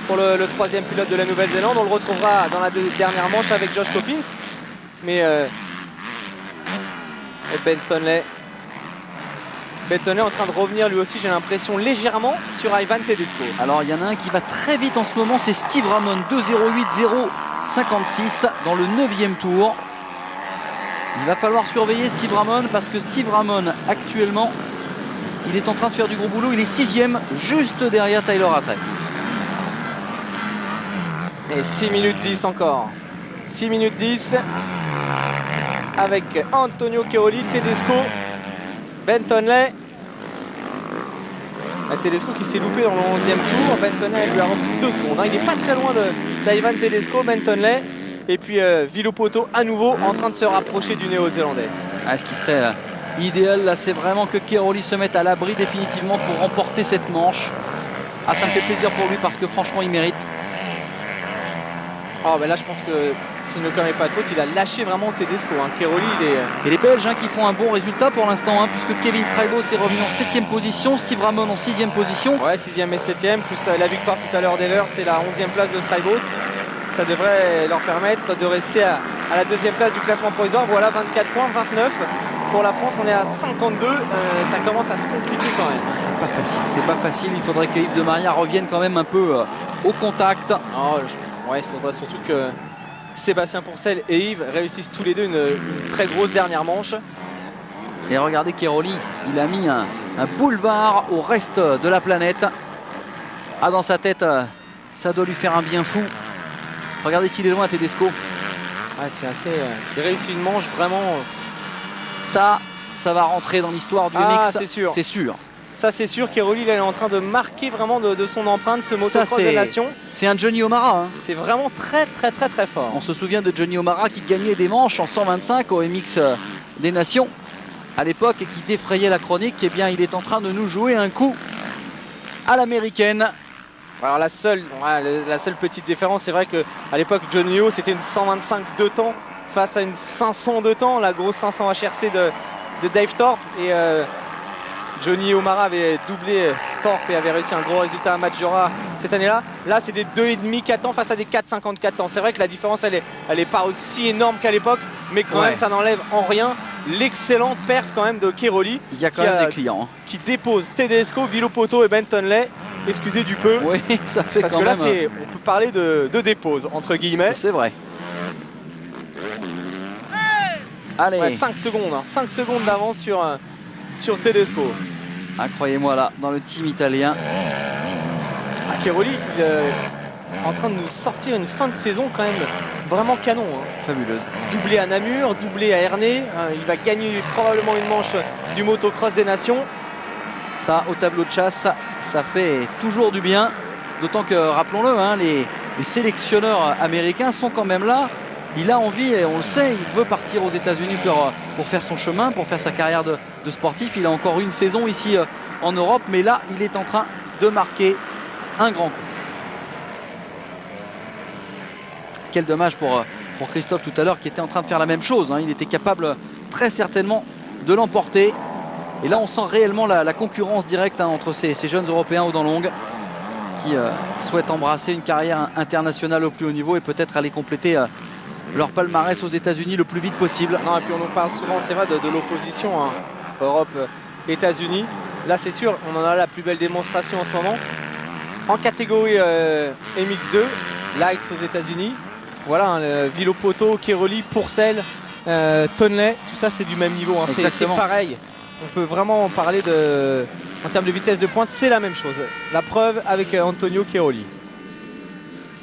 pour le 3e pilote de la Nouvelle-Zélande. On le retrouvera dans la dernière manche avec Josh Coppins. Mais Et Bentonley en train de revenir lui aussi, j'ai l'impression, légèrement sur Ivan Tedesco. Alors il y en a un qui va très vite en ce moment, c'est Steve Ramon, 2:08,056 dans le 9e tour. Il va falloir surveiller Steve Ramon parce que Steve Ramon actuellement, il est en train de faire du gros boulot, il est 6e juste derrière Tyler Rattray. Et 6 minutes 10 encore. 6 minutes 10 avec Antonio Cairoli, Tedesco, Bentonley. Tedesco qui s'est loupé dans le 11e tour. Bentonley lui a repris 2 secondes. Il n'est pas très loin d'Ivan Tedesco, Bentonley. Et puis Villopoto à nouveau en train de se rapprocher du Néo-Zélandais. Ce qui serait idéal là, c'est vraiment que Cairoli se mette à l'abri définitivement pour remporter cette manche. Ça me fait plaisir pour lui parce que franchement il mérite. Ben là je pense que s'il ne commet pas de faute, il a lâché vraiment Tedesco. Cairoli, Et les Belges qui font un bon résultat pour l'instant, puisque Kevin Strijbos est revenu en 7e position, Steve Ramon en 6e position. Ouais, 6e et 7e, plus la victoire tout à l'heure d'Ehlert, c'est la 11e place de Strijbos. Ça devrait leur permettre de rester à la 2e place du classement provisoire. Voilà, 24 points, 29 pour la France, on est à 52. Ça commence à se compliquer quand même. C'est pas facile, c'est pas facile. Il faudrait que Yves de Maria revienne quand même un peu au contact. Il faudrait surtout que Sébastien Pourcel et Yves réussissent tous les deux une très grosse dernière manche. Et regardez Cairoli, il a mis un boulevard au reste de la planète. Dans sa tête, ça doit lui faire un bien fou. Regardez s'il est loin, Tedesco. C'est assez... il réussit une manche vraiment... Ça va rentrer dans l'histoire du MX. C'est sûr. C'est sûr. Ça c'est sûr, Cairoli il est en train de marquer vraiment de son empreinte ce motocross des nations. C'est un Johnny O'Mara. C'est vraiment très fort. On se souvient de Johnny O'Mara qui gagnait des manches en 125 au MX des nations à l'époque et qui défrayait la chronique. Eh bien il est en train de nous jouer un coup à l'américaine. Alors la seule petite différence, c'est vrai qu'à l'époque Johnny O c'était une 125 de temps face à une 500 de temps, la grosse 500 HRC de Dave Thorpe. Et Johnny O'Mara avait doublé Thorpe et avait réussi un gros résultat à Maggiora cette année-là. Là, c'est des 2,5 4 ans face à des 4,54 ans. C'est vrai que la différence, elle est pas aussi énorme qu'à l'époque, mais quand même, ça n'enlève en rien l'excellente perf quand même de Cairoli. Il y a quand même des clients qui déposent Tedesco, Villopoto et Bentonley. Excusez du peu. Oui, ça fait parce quand que même... là, on peut parler de dépose entre guillemets. C'est vrai. Allez. 5 secondes, 5 secondes d'avance sur Tedesco. Croyez-moi là, dans le team italien. Cairoli, il est en train de nous sortir une fin de saison quand même vraiment canon. Fabuleuse. Doublé à Namur, doublé à Ernée. Il va gagner probablement une manche du motocross des nations. Ça, au tableau de chasse, ça fait toujours du bien. D'autant que, rappelons-le, les sélectionneurs américains sont quand même là. Il a envie, et on le sait, il veut partir aux États-Unis pour faire son chemin, pour faire sa carrière de sportif. Il a encore une saison ici en Europe, mais là, il est en train de marquer un grand coup. Quel dommage pour Christophe tout à l'heure qui était en train de faire la même chose. Il était capable très certainement de l'emporter. Et là, on sent réellement la concurrence directe entre ces jeunes Européens aux dents longues qui souhaitent embrasser une carrière internationale au plus haut niveau et peut-être aller compléter leur palmarès aux États-Unis le plus vite possible. Et puis on nous parle souvent, c'est vrai, de l'opposition Europe-États-Unis. Là, c'est sûr, on en a la plus belle démonstration en ce moment. En catégorie MX2, Lights aux États-Unis. Voilà, Villopoto, Cairoli, Pourcel, Tonley, tout ça, c'est du même niveau. C'est pareil. On peut vraiment parler en termes de vitesse de pointe, c'est la même chose. La preuve avec Antonio Cairoli.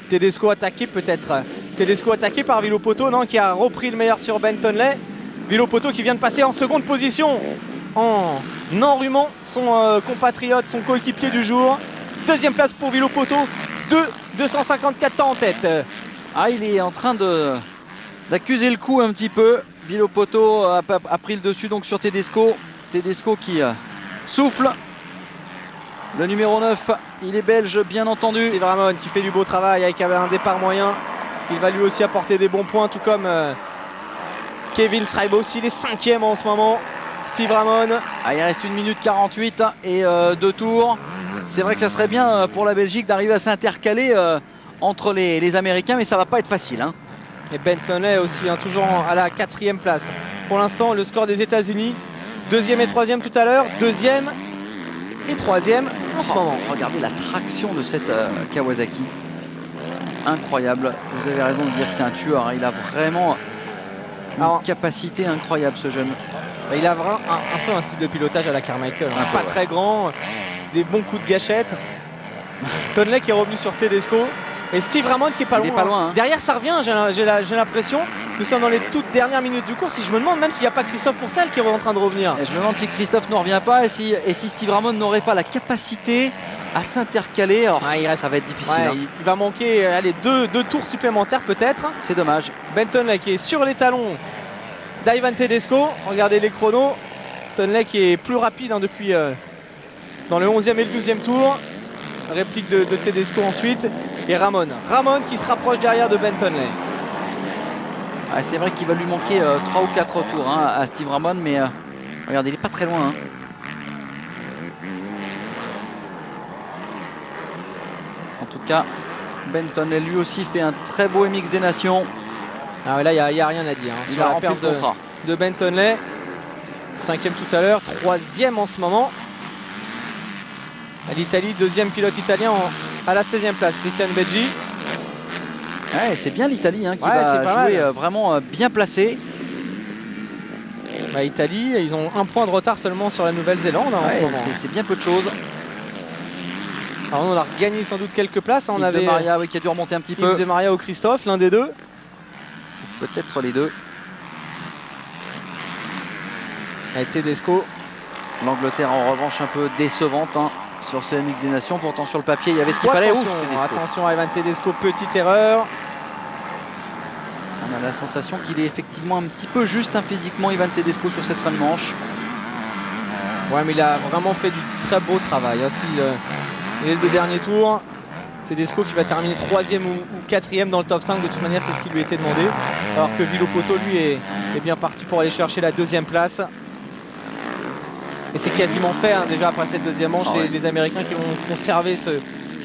Tedesco attaqué peut-être. Tedesco attaqué par Villopoto, qui a repris le meilleur sur Bentonley. Villopoto qui vient de passer en seconde position en enrhumant son compatriote, son coéquipier du jour. Deuxième place pour Villopoto, 254 temps en tête. Il est en train d'accuser le coup un petit peu. Villopoto a pris le dessus donc sur Tedesco. Tedesco qui souffle. Le numéro 9, il est belge bien entendu. Steve Ramon qui fait du beau travail avec un départ moyen. Il va lui aussi apporter des bons points, tout comme Kevin Strijbos. Il est 5e en ce moment. Steve Ramon. Il reste 1 minute 48 et 2 tours. C'est vrai que ça serait bien pour la Belgique d'arriver à s'intercaler entre les Américains, mais ça va pas être facile. Et Bentonley aussi, hein, toujours à la 4e place. Pour l'instant, le score des États-Unis, 2e et 3e tout à l'heure, 2e et 3e en ce moment. Regardez la traction de cette Kawasaki. Incroyable. Vous avez raison de dire que c'est un tueur. Il a vraiment une capacité incroyable, ce jeune. Il a vraiment un peu un style de pilotage à la Carmichael. Hein. Pas très grand, des bons coups de gâchette. Tonley qui est revenu sur Tedesco. Et Steve Ramon qui est pas loin. Hein. Derrière, ça revient, j'ai l'impression. Nous sommes dans les toutes dernières minutes du cours. Si je me demande même s'il n'y a pas Christophe Pourcel qui est en train de revenir. Et je me demande si Christophe ne revient pas et si Steve Ramon n'aurait pas la capacité à s'intercaler. Alors, ça va être difficile. Ouais, hein. Il va manquer deux tours supplémentaires peut-être. C'est dommage. Bentonley qui est sur les talons d'Ivan Tedesco. Regardez les chronos. Tonley qui est plus rapide hein, depuis dans le 11e et le 12e tour. Réplique de Tedesco ensuite. Et Ramon qui se rapproche derrière de Bentonley. Ouais, c'est vrai qu'il va lui manquer 3 ou 4 tours hein, à Steve Ramon, mais regardez, il n'est pas très loin. Hein. En tout cas, Bentonley lui aussi fait un très beau MX des Nations. Ah ouais, là, il n'y a rien à dire. Hein, il sur a la rempli perte le contrat de Bentonley. 5e tout à l'heure, 3e en ce moment. L'Italie, 2e pilote italien à la 16e place, Christian Beggi. Ouais, c'est bien l'Italie hein, qui va jouer vraiment bien placé. Italie, ils ont un point de retard seulement sur la Nouvelle-Zélande hein, en ce moment. C'est bien peu de choses. Alors on a regagné sans doute quelques places. Hein, on avait de Maria qui a dû remonter un petit peu. Yves de Maria ou Christophe, l'un des deux. Peut-être les deux. Et Tedesco. L'Angleterre en revanche un peu décevante hein, sur ce MX des Nations. Pourtant sur le papier il y avait ce qu'il fallait. Ouf, Tedesco. Attention à Ivan Tedesco, petite erreur. On a la sensation qu'il est effectivement un petit peu juste hein, physiquement Ivan Tedesco sur cette fin de manche. Ouais mais il a vraiment fait du très beau travail. Hein, les deux derniers tours. Tedesco qui va terminer 3e ou 4e dans le top 5. De toute manière c'est ce qui lui était demandé. Alors que Villopoto lui est bien parti pour aller chercher la 2e place. Et c'est quasiment fait hein, déjà après cette 2e manche. Les Américains qui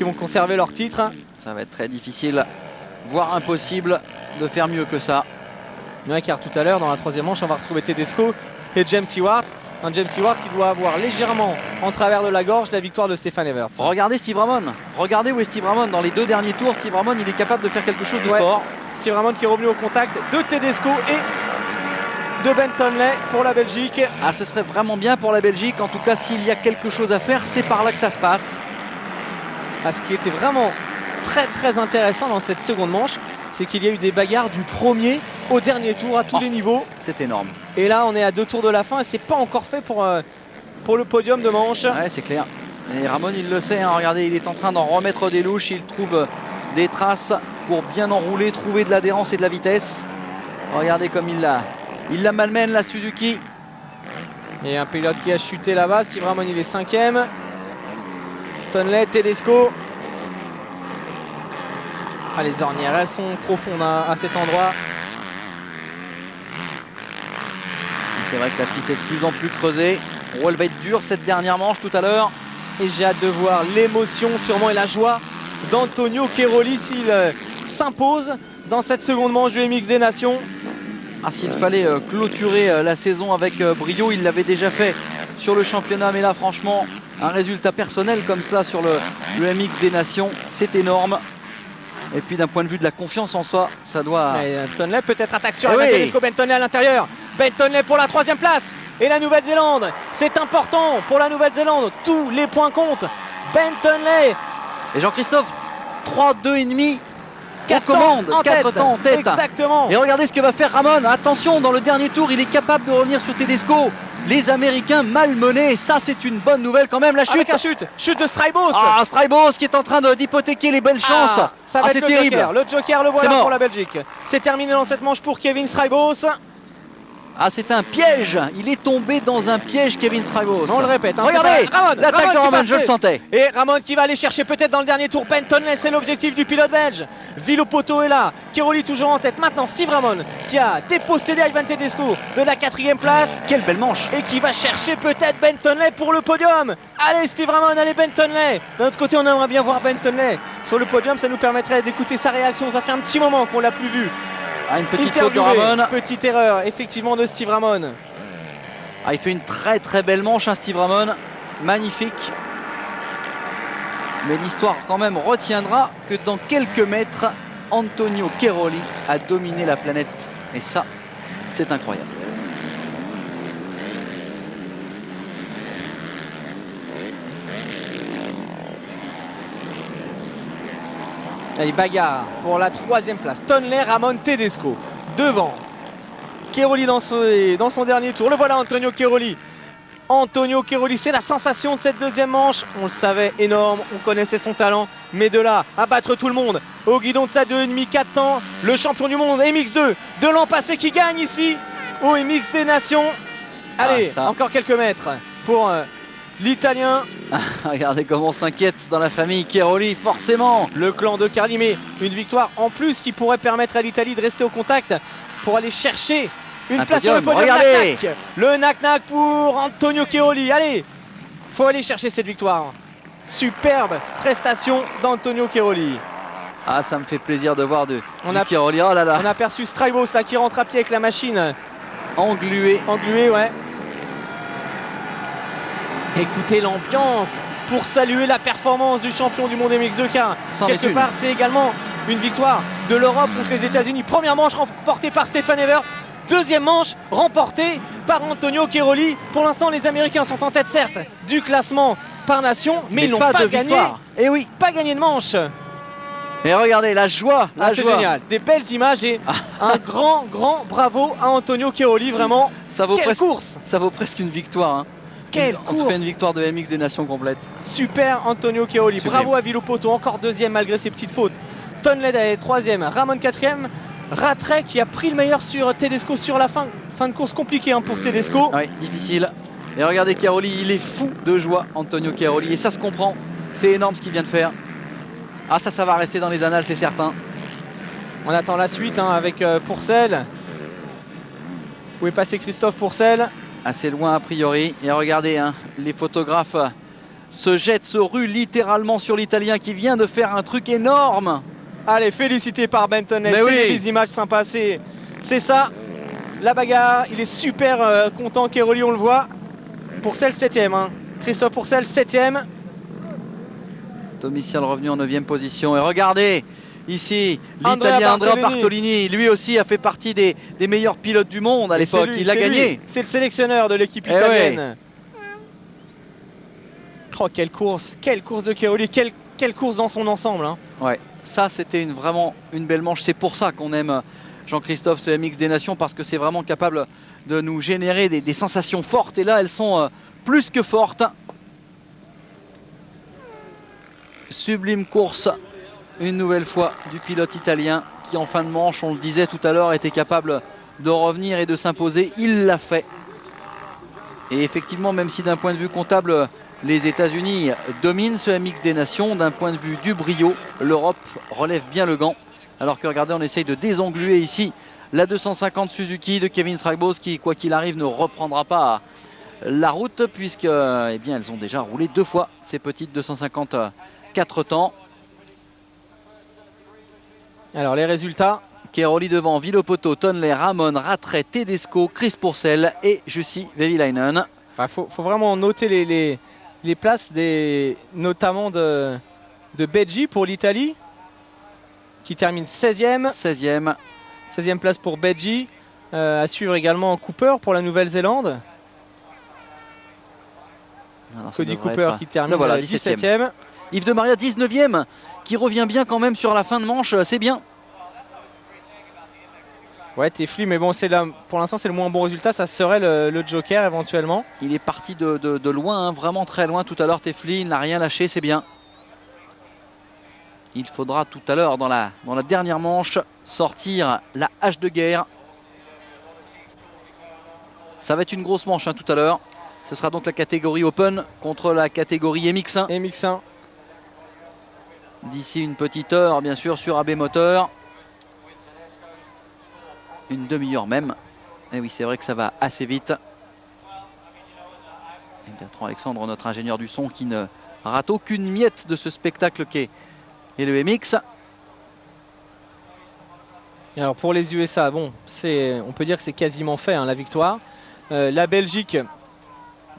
vont conserver leur titre. Ça va être très difficile, voire impossible de faire mieux que ça. Ouais, car tout à l'heure dans la 3e manche on va retrouver Tedesco et James Stewart. Un James Stewart qui doit avoir légèrement en travers de la gorge la victoire de Stefan Everts. Regardez Steve Ramon. Regardez où est Steve Ramon. Dans les 2 derniers tours, Steve Ramon il est capable de faire quelque chose de fort. Steve Ramon qui est revenu au contact de Tedesco et de Bentonley pour la Belgique. Ah, ce serait vraiment bien pour la Belgique. En tout cas, s'il y a quelque chose à faire, c'est par là que ça se passe. Ah, ce qui était vraiment très intéressant dans cette seconde manche, c'est qu'il y a eu des bagarres du premier au dernier tour à tous les niveaux. C'est énorme. Et là, on est à 2 tours de la fin et c'est pas encore fait pour le podium de manche. Ouais, c'est clair. Et Ramon, il le sait. Hein. Regardez, il est en train d'en remettre des louches. Il trouve des traces pour bien enrouler, trouver de l'adhérence et de la vitesse. Regardez comme il la malmène, la Suzuki. Et un pilote qui a chuté là-bas. Steve Ramon, il est 5e. Tonley, Tedesco. Ah, les ornières, elles sont profondes à cet endroit. C'est vrai que la piste est de plus en plus creusée. Oh, elle va être dure cette dernière manche tout à l'heure. Et j'ai hâte de voir l'émotion sûrement et la joie d'Antonio Cairoli s'il s'impose dans cette seconde manche du MX des Nations. Ah, s'il fallait clôturer la saison avec brio, il l'avait déjà fait sur le championnat. Mais là, franchement, un résultat personnel comme cela sur le MX des Nations, c'est énorme. Et puis d'un point de vue de la confiance en soi, ça doit... Bentonley peut-être attaque sur Tedesco, Bentonley à l'intérieur. Bentonley pour la 3e place. Et la Nouvelle-Zélande, c'est important pour la Nouvelle-Zélande. Tous les points comptent. Bentonley. Et Jean-Christophe, 3-2,5. 4 temps en tête. Exactement. Et regardez ce que va faire Ramon. Attention, dans le dernier tour, il est capable de revenir sur Tedesco. Les Américains malmenés, ça c'est une bonne nouvelle quand même. La chute, chute de Strybos. Ah, Strybos qui est en train d'hypothéquer les belles chances. Ça va être terrible. Le Joker, le voilà pour la Belgique. C'est terminé dans cette manche pour Kevin Strybos. Ah, c'est un piège. Il est tombé dans un piège, Kevin Strybos. On le répète. Hein, regardez, l'attaque de Ramon, je le sentais. Et Ramon qui va aller chercher peut-être dans le dernier tour Bentonley, c'est l'objectif du pilote belge. Villopoto est là, Cairoli toujours en tête. Maintenant Steve Ramon qui a dépossédé Ivan Tedesco de la 4e place. Quelle belle manche. Et qui va chercher peut-être Bentonley pour le podium. Allez Steve Ramon, allez Bentonley. D'un autre côté, on aimerait bien voir Bentonley sur le podium. Ça nous permettrait d'écouter sa réaction. Ça fait un petit moment qu'on l'a plus vu Ah, une petite faute de Ramon. Petite erreur, effectivement, de Steve Ramon. Ah, il fait une très très belle manche, hein, Steve Ramon. Magnifique. Mais l'histoire quand même retiendra que dans quelques mètres, Antonio Cairoli a dominé la planète. Et ça, c'est incroyable. Allez, bagarre pour la 3e place. Tonley, Ramon, Tedesco. Devant. Cairoli dans son dernier tour. Le voilà, Antonio Cairoli. Antonio Cairoli, c'est la sensation de cette 2e manche. On le savait, énorme, on connaissait son talent. Mais de là à battre tout le monde au guidon de sa 2,5, 4 temps, le champion du monde MX2 de l'an passé qui gagne ici au MX des Nations. Allez, encore quelques mètres pour l'Italien. Regardez comment on s'inquiète dans la famille Cairoli, forcément. Le clan de Carli, mais une victoire en plus qui pourrait permettre à l'Italie de rester au contact pour aller chercher une place sur le podium. Regardez le knack-knack pour Antonio Cairoli. Allez, faut aller chercher cette victoire. Superbe prestation d'Antonio Cairoli. Ah, ça me fait plaisir de voir du Cairoli. Oh là là. On a aperçu Strybos là qui rentre à pied avec la machine. Englué. Englué, ouais. Écoutez l'ambiance pour saluer la performance du champion du monde MX2 car quelque part c'est également une victoire de l'Europe contre les États-Unis. Première manche remportée par Stefan Everts. 2e manche remportée par Antonio Cairoli. Pour l'instant, les Américains sont en tête, certes, du classement par nation, mais ils n'ont pas gagné. Et oui, pas gagné de manche. Et regardez la joie. C'est génial. Des belles images et un grand bravo à Antonio Cairoli. Vraiment, quelle course. Ça vaut presque une victoire. Hein. Quelle course. On fait une victoire de MX des Nations complète. Super Antonio Cairoli. Bravo à Villopoto, encore 2e malgré ses petites fautes. Tonley est 3e, Ramon 4e. Rattray qui a pris le meilleur sur Tedesco sur la fin de course compliquée hein, pour Tedesco. Oui, difficile. Et regardez Cairoli, il est fou de joie, Antonio Cairoli. Et ça se comprend. C'est énorme ce qu'il vient de faire. Ah, ça va rester dans les annales, c'est certain. On attend la suite hein, avec Pourcel. Où est passé Christophe Pourcel? Assez loin a priori. Et regardez, hein, les photographes se ruent littéralement sur l'Italien qui vient de faire un truc énorme. Allez, félicité par Benton. C'est des images sympas. C'est ça, la bagarre. Il est super content, Cairoli, on le voit. Pourcel 7e. Hein. Christophe Pourcel 7e. Domicial revenu en 9e position. Et regardez, ici, l'Italien Andrea Bartolini. Lui aussi a fait partie des meilleurs pilotes du monde à l'époque. Il a gagné. C'est le sélectionneur de l'équipe italienne. Oh, quelle course de Cairoli. Quelle course dans son ensemble. Hein. Ouais. Ça, c'était vraiment une belle manche. C'est pour ça qu'on aime Jean-Christophe, ce MX des Nations, parce que c'est vraiment capable de nous générer des sensations fortes. Et là, elles sont plus que fortes. Sublime course, une nouvelle fois, du pilote italien qui, en fin de manche, on le disait tout à l'heure, était capable de revenir et de s'imposer. Il l'a fait. Et effectivement, même si d'un point de vue comptable, les États-Unis dominent ce MX des Nations, d'un point de vue du brio, l'Europe relève bien le gant. Alors que regardez, on essaye de désengluer ici la 250 Suzuki de Kevin Strybos qui, quoi qu'il arrive, ne reprendra pas la route puisque eh bien, elles ont déjà roulé 2 fois ces petites 250 4 temps. Alors les résultats. Cairoli devant, Villopoto, Tonley, Ramon, Rattray, Tedesco, Chris Pourcel et Jussi Vehviläinen. Faut vraiment noter les places notamment de Beggi pour l'Italie qui termine 16e. 16e place pour Beggi. À suivre également Cooper pour la Nouvelle-Zélande. Cody Cooper qui termine 17e. Yves de Maria 19e qui revient bien quand même sur la fin de manche, c'est bien. Ouais, Tefli, mais bon, pour l'instant c'est le moins bon résultat, ça serait le Joker éventuellement. Il est parti de loin, hein, vraiment très loin tout à l'heure. Tefli, il n'a rien lâché, c'est bien. Il faudra tout à l'heure dans la dernière manche sortir la hache de guerre. Ça va être une grosse manche hein, tout à l'heure. Ce sera donc la catégorie Open contre la catégorie MX1. MX1. D'ici une petite heure, bien sûr, sur AB Moteur. Une demi-heure même. Et oui, c'est vrai que ça va assez vite. Et Bertrand Alexandre, notre ingénieur du son, qui ne rate aucune miette de ce spectacle qu'est le MX. Alors pour les USA, bon, on peut dire que c'est quasiment fait hein, la victoire. La Belgique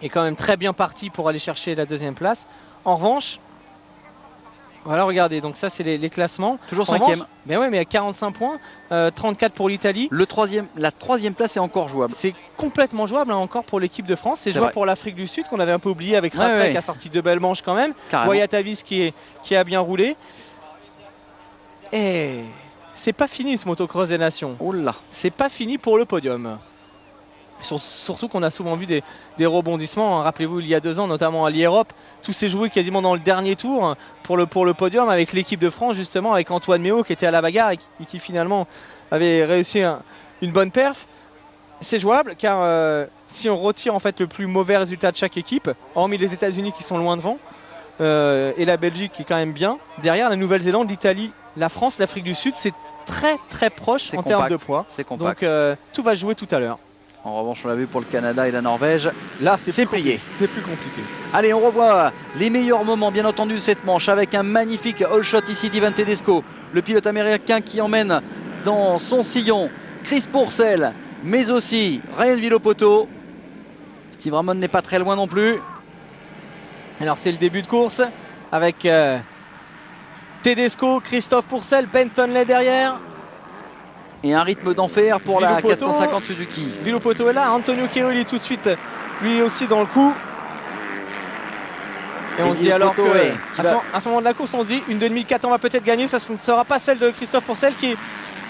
est quand même très bien partie pour aller chercher la deuxième place. En revanche, voilà, regardez, donc ça c'est les classements. Toujours cinquième. Mais ouais, mais à 45 points, 34 pour l'Italie. La troisième place est encore jouable. C'est complètement jouable hein, encore pour l'équipe de France. C'est jouable vrai. pour l'Afrique du Sud qu'on avait un peu oublié avec Ratrek qui a sorti de belles manches quand même. Wayatavis qui a bien roulé. Et c'est pas fini ce motocross des nations. Oh là. C'est pas fini pour le podium. Surtout qu'on a souvent vu des rebondissements. Rappelez-vous, il y a 2 ans, notamment à l'Europe, tout s'est joué quasiment dans le dernier tour pour le podium avec l'équipe de France, justement, avec Antoine Méo qui était à la bagarre et qui finalement avait réussi une bonne perf. C'est jouable car si on retire en fait le plus mauvais résultat de chaque équipe, hormis les États-Unis qui sont loin devant, et la Belgique qui est quand même bien, derrière la Nouvelle-Zélande, l'Italie, la France, l'Afrique du Sud, c'est très proche en termes de points. C'est compact. Donc tout va se jouer tout à l'heure. En revanche, on l'a vu pour le Canada et la Norvège. Là, c'est plié. C'est plus compliqué. Allez, on revoit les meilleurs moments, bien entendu, de cette manche avec un magnifique all shot ici d'Ivan Tedesco, le pilote américain qui emmène dans son sillon Chris Pourcel, mais aussi Ryan Villopoto. Steve Ramon n'est pas très loin non plus. Alors, c'est le début de course avec Tedesco, Christophe Pourcel, Ben Tonley derrière. Et un rythme d'enfer pour la Villopoto, 450 Suzuki. Villopoto est là, Antonio Chiaroli tout de suite, lui aussi dans le coup. Et on se dit alors que à ce moment de la course, on se dit une demi 4 on va peut-être gagner. Ça ne sera pas celle de Christophe Pourcel qui est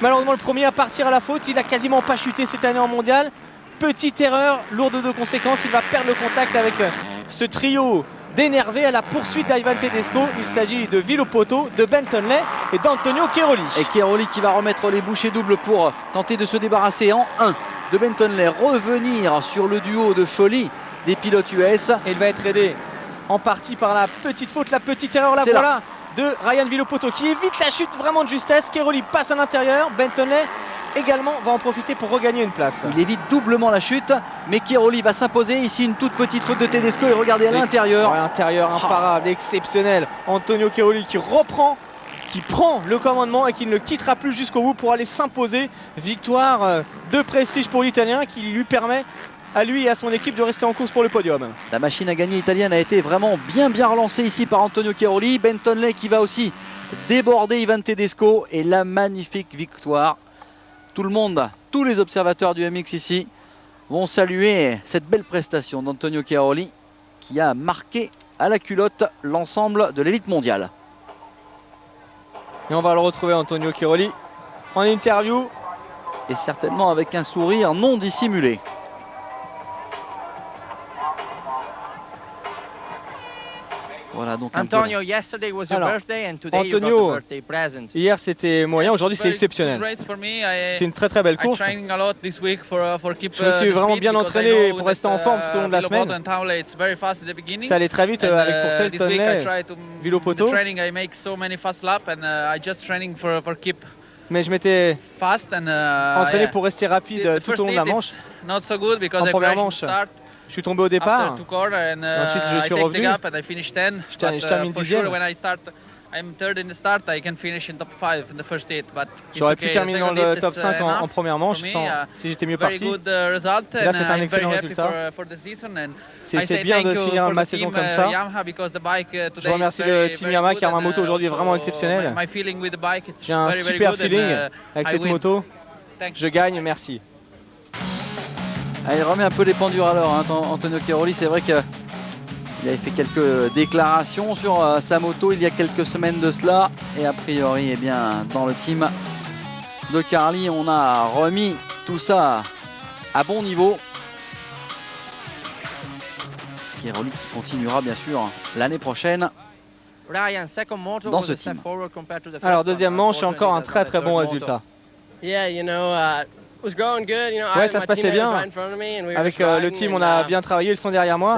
malheureusement le premier à partir à la faute. Il a quasiment pas chuté cette année en mondial. Petite erreur, lourde de conséquences. Il va perdre le contact avec ce trio d'énervé à la poursuite d'Ivan Tedesco. Il s'agit de Villopoto, de Ben Tonley et d'Antonio Chiaroli. Et Chiaroli qui va remettre les bouchées doubles pour tenter de se débarrasser en 1 de Ben Tonley, revenir sur le duo de folie des pilotes US. Et il va être aidé en partie par la petite faute, la petite erreur là, voilà, de Ryan Villopoto qui évite la chute vraiment de justesse. Chiaroli passe à l'intérieur, Ben Tonley également va en profiter pour regagner une place. Il évite doublement la chute, mais Chiaroli va s'imposer. Ici une toute petite faute de Tedesco et regardez à l'intérieur. À l'intérieur, imparable, exceptionnel. Antonio Chiaroli qui reprend, qui prend le commandement et qui ne le quittera plus jusqu'au bout pour aller s'imposer. Victoire de prestige pour l'Italien qui lui permet à lui et à son équipe de rester en course pour le podium. La machine à gagner italienne a été vraiment bien relancée ici par Antonio Chiaroli. Ben Tonley qui va aussi déborder Ivan Tedesco et la magnifique victoire. Tout le monde, tous les observateurs du MX ici vont saluer cette belle prestation d'Antonio Chiaroli qui a marqué à la culotte l'ensemble de l'élite mondiale. Et on va le retrouver, Antonio Chiaroli, en interview. Et certainement avec un sourire non dissimulé. Voilà donc Antonio, yesterday was your birthday and today you got a birthday present. Hier c'était moyen, aujourd'hui c'est exceptionnel. C'était une très belle course. Je me suis vraiment bien entraîné pour rester en forme tout au long de la semaine. Ça allait très vite avec Pourcel, Tonley, Villopoto. Mais je m'étais entraîné pour rester rapide tout au long de la manche. En première manche, je suis tombé au départ. Ensuite, je suis revenu. Je termine 10e. J'aurais pu terminer dans le top 5 en première manche si j'étais mieux parti. Là, c'est un excellent résultat. C'est bien de finir ma saison comme ça. Je remercie le team Yamaha car ma moto aujourd'hui est vraiment exceptionnelle. J'ai un super feeling avec cette moto. Je gagne, merci. Il remet un peu les pendules à l'heure, hein, Antonio Chiaroli. C'est vrai qu'il avait fait quelques déclarations sur sa moto il y a quelques semaines de cela. Et a priori, eh bien, dans le team de Carly, on a remis tout ça à bon niveau. Chiaroli qui continuera bien sûr l'année prochaine dans ce team. Alors deuxième manche, encore un très bon résultat. Ouais, ça se passait bien. Avec le team, on a bien travaillé, ils sont derrière moi.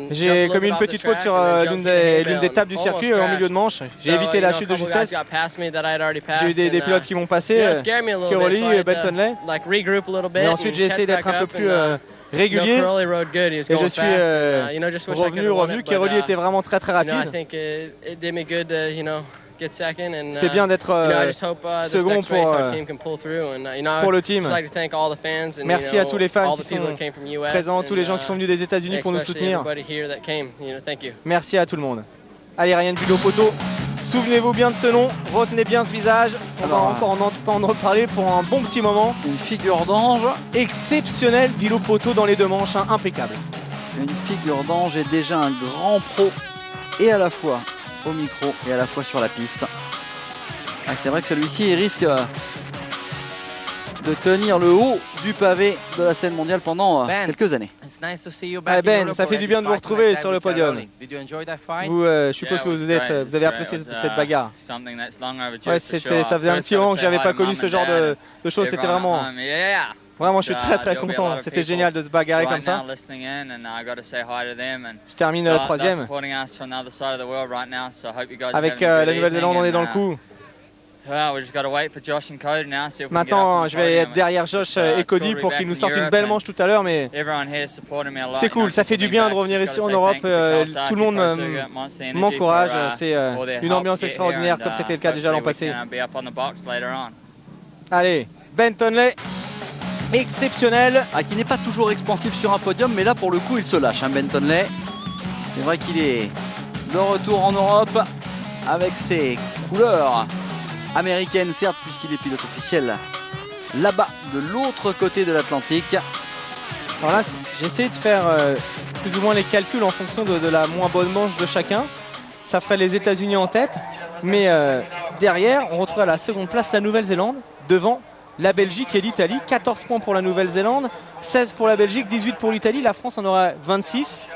J'ai commis une petite faute sur l'une des tables du circuit en milieu de manche. J'ai évité la chute de justesse. J'ai eu des pilotes qui m'ont passé, Chiaroli et Ben Tonley. Mais ensuite, j'ai essayé d'être un peu plus régulier et je suis revenu. Chiaroli était vraiment très rapide. C'est bien d'être second pour le team. Merci à tous les fans qui sont présents, tous les gens qui sont venus des États-Unis pour nous soutenir. Merci à tout le monde. Allez, Ryan Villopoto, souvenez-vous bien de ce nom, retenez bien ce visage. On va encore en entendre parler pour un bon petit moment. Une figure d'ange. Exceptionnel, Villopoto dans les deux manches, hein, impeccable. Une figure d'ange et déjà un grand pro, et à la fois au micro et à la fois sur la piste. Ah, c'est vrai que celui-ci risque de tenir le haut du pavé de la scène mondiale pendant quelques années. Ben, ça fait du bien de vous retrouver sur le podium. Vous, je suppose que vous avez apprécié cette bagarre. Ouais, ça faisait un petit moment que j'avais pas connu ce genre de choses. C'était vraiment, je suis très content. C'était génial de se bagarrer comme ça. Je termine la troisième. Avec la Nouvelle-Zélande, on est dans le coup. Maintenant, je vais être derrière Josh et Cody pour qu'ils nous sortent une belle manche tout à l'heure, mais c'est cool, ça fait du bien de revenir ici en Europe. Tout le monde m'encourage, c'est une ambiance extraordinaire comme c'était le cas déjà l'an passé. Allez, Ben Tonley, exceptionnel. Qui n'est pas toujours expansif sur un podium, mais là pour le coup il se lâche, hein, Ben Tonley. C'est vrai qu'il est de retour en Europe avec ses couleurs américaine, certes, puisqu'il est pilote officiel là-bas, de l'autre côté de l'Atlantique. Alors là, j'ai essayé de faire plus ou moins les calculs en fonction de la moins bonne manche de chacun. Ça ferait les États-Unis en tête, mais derrière, on retrouve à la seconde place la Nouvelle-Zélande, devant la Belgique et l'Italie. 14 points pour la Nouvelle-Zélande, 16 pour la Belgique, 18 pour l'Italie. La France en aura 26.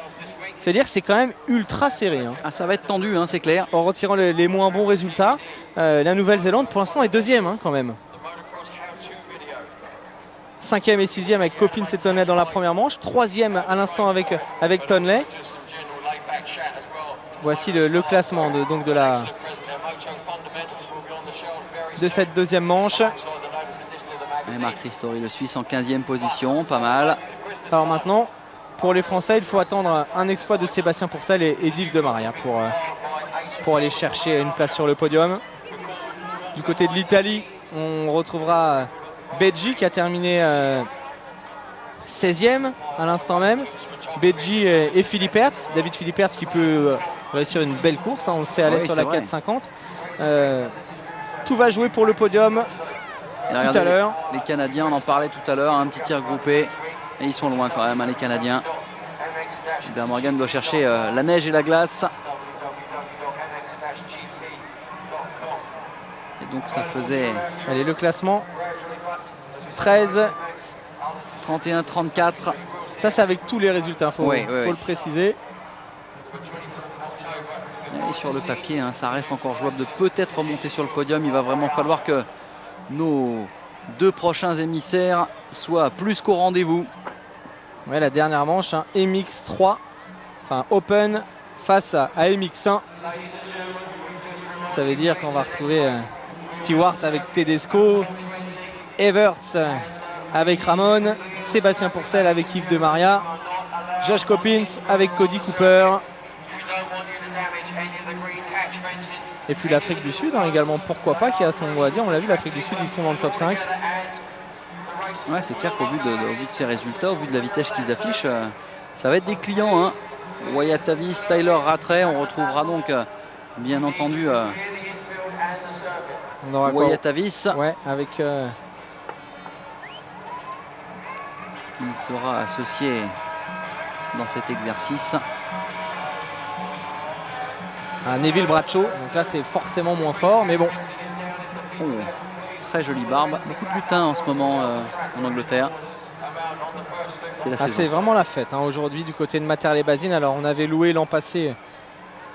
C'est-à-dire que c'est quand même ultra serré. Hein. Ah, ça va être tendu, hein, c'est clair. En retirant les moins bons résultats, la Nouvelle-Zélande pour l'instant est deuxième, hein, quand même. 5e et 6e avec Coppins et Tonley dans la première manche. 3e à l'instant avec Tonley. Voici le classement de cette deuxième manche. Et Marc Ristori, le Suisse, en 15e position, pas mal. Alors maintenant, pour les Français, il faut attendre un exploit de Sébastien Pourcel et d'Yves de Maria pour aller chercher une place sur le podium. Du côté de l'Italie, on retrouvera Beggi qui a terminé 16e à l'instant même. Beggi et Philippe Hertz. David Philippe Hertz qui peut réussir une belle course, hein, on le sait aller sur la 4,50. Tout va jouer pour le podium tout à l'heure. Les Canadiens, on en parlait tout à l'heure, un petit tir groupé. Et ils sont loin quand même, hein, les Canadiens. Gilbert Morgan doit chercher la neige et la glace. Et donc ça faisait... Allez, le classement. 13. 31, 34. Ça, c'est avec tous les résultats, faut le préciser. Et sur le papier, hein, ça reste encore jouable de peut-être remonter sur le podium. Il va vraiment falloir que nos deux prochains émissaires soient plus qu'au rendez-vous. Ouais, la dernière manche, hein, MX3, enfin Open face à MX1. Ça veut dire qu'on va retrouver Stewart avec Tedesco, Everts avec Ramon, Sébastien Pourcel avec Yves de Maria, Josh Coppins avec Cody Cooper. Et puis l'Afrique du Sud, hein, également, pourquoi pas, qui a son mot à dire. On l'a vu, l'Afrique du Sud, ils sont dans le top 5. Ouais, c'est clair qu'au vu de ces résultats, au vu de la vitesse qu'ils affichent, ça va être des clients. Hein. Wyatt Davis, Tyler Rattray, on retrouvera donc bien entendu Wyatt Davis. Ouais, avec... Il sera associé dans cet exercice à Neville Bradshaw. Donc là, c'est forcément moins fort, mais bon. Oh. Très jolie barbe, beaucoup de lutins en ce moment en Angleterre. C'est la saison. C'est vraiment la fête hein, aujourd'hui du côté de Matterley-Bazine. Alors on avait loué l'an passé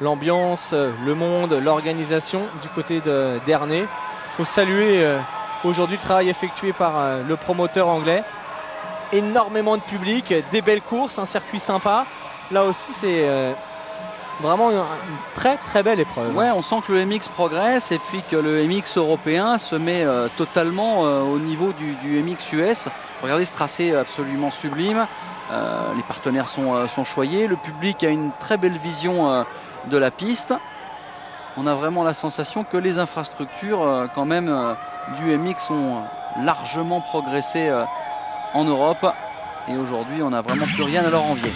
l'ambiance, le monde, l'organisation du côté d'Ernée. Il faut saluer aujourd'hui le travail effectué par le promoteur anglais. Énormément de public, des belles courses, un circuit sympa. Là aussi c'est vraiment une très belle épreuve. Ouais, on sent que le MX progresse et puis que le MX européen se met totalement au niveau du MX US. Regardez ce tracé absolument sublime. Les partenaires sont choyés. Le public a une très belle vision de la piste. On a vraiment la sensation que les infrastructures quand même du MX ont largement progressé en Europe. Et aujourd'hui, on n'a vraiment plus rien à leur envier.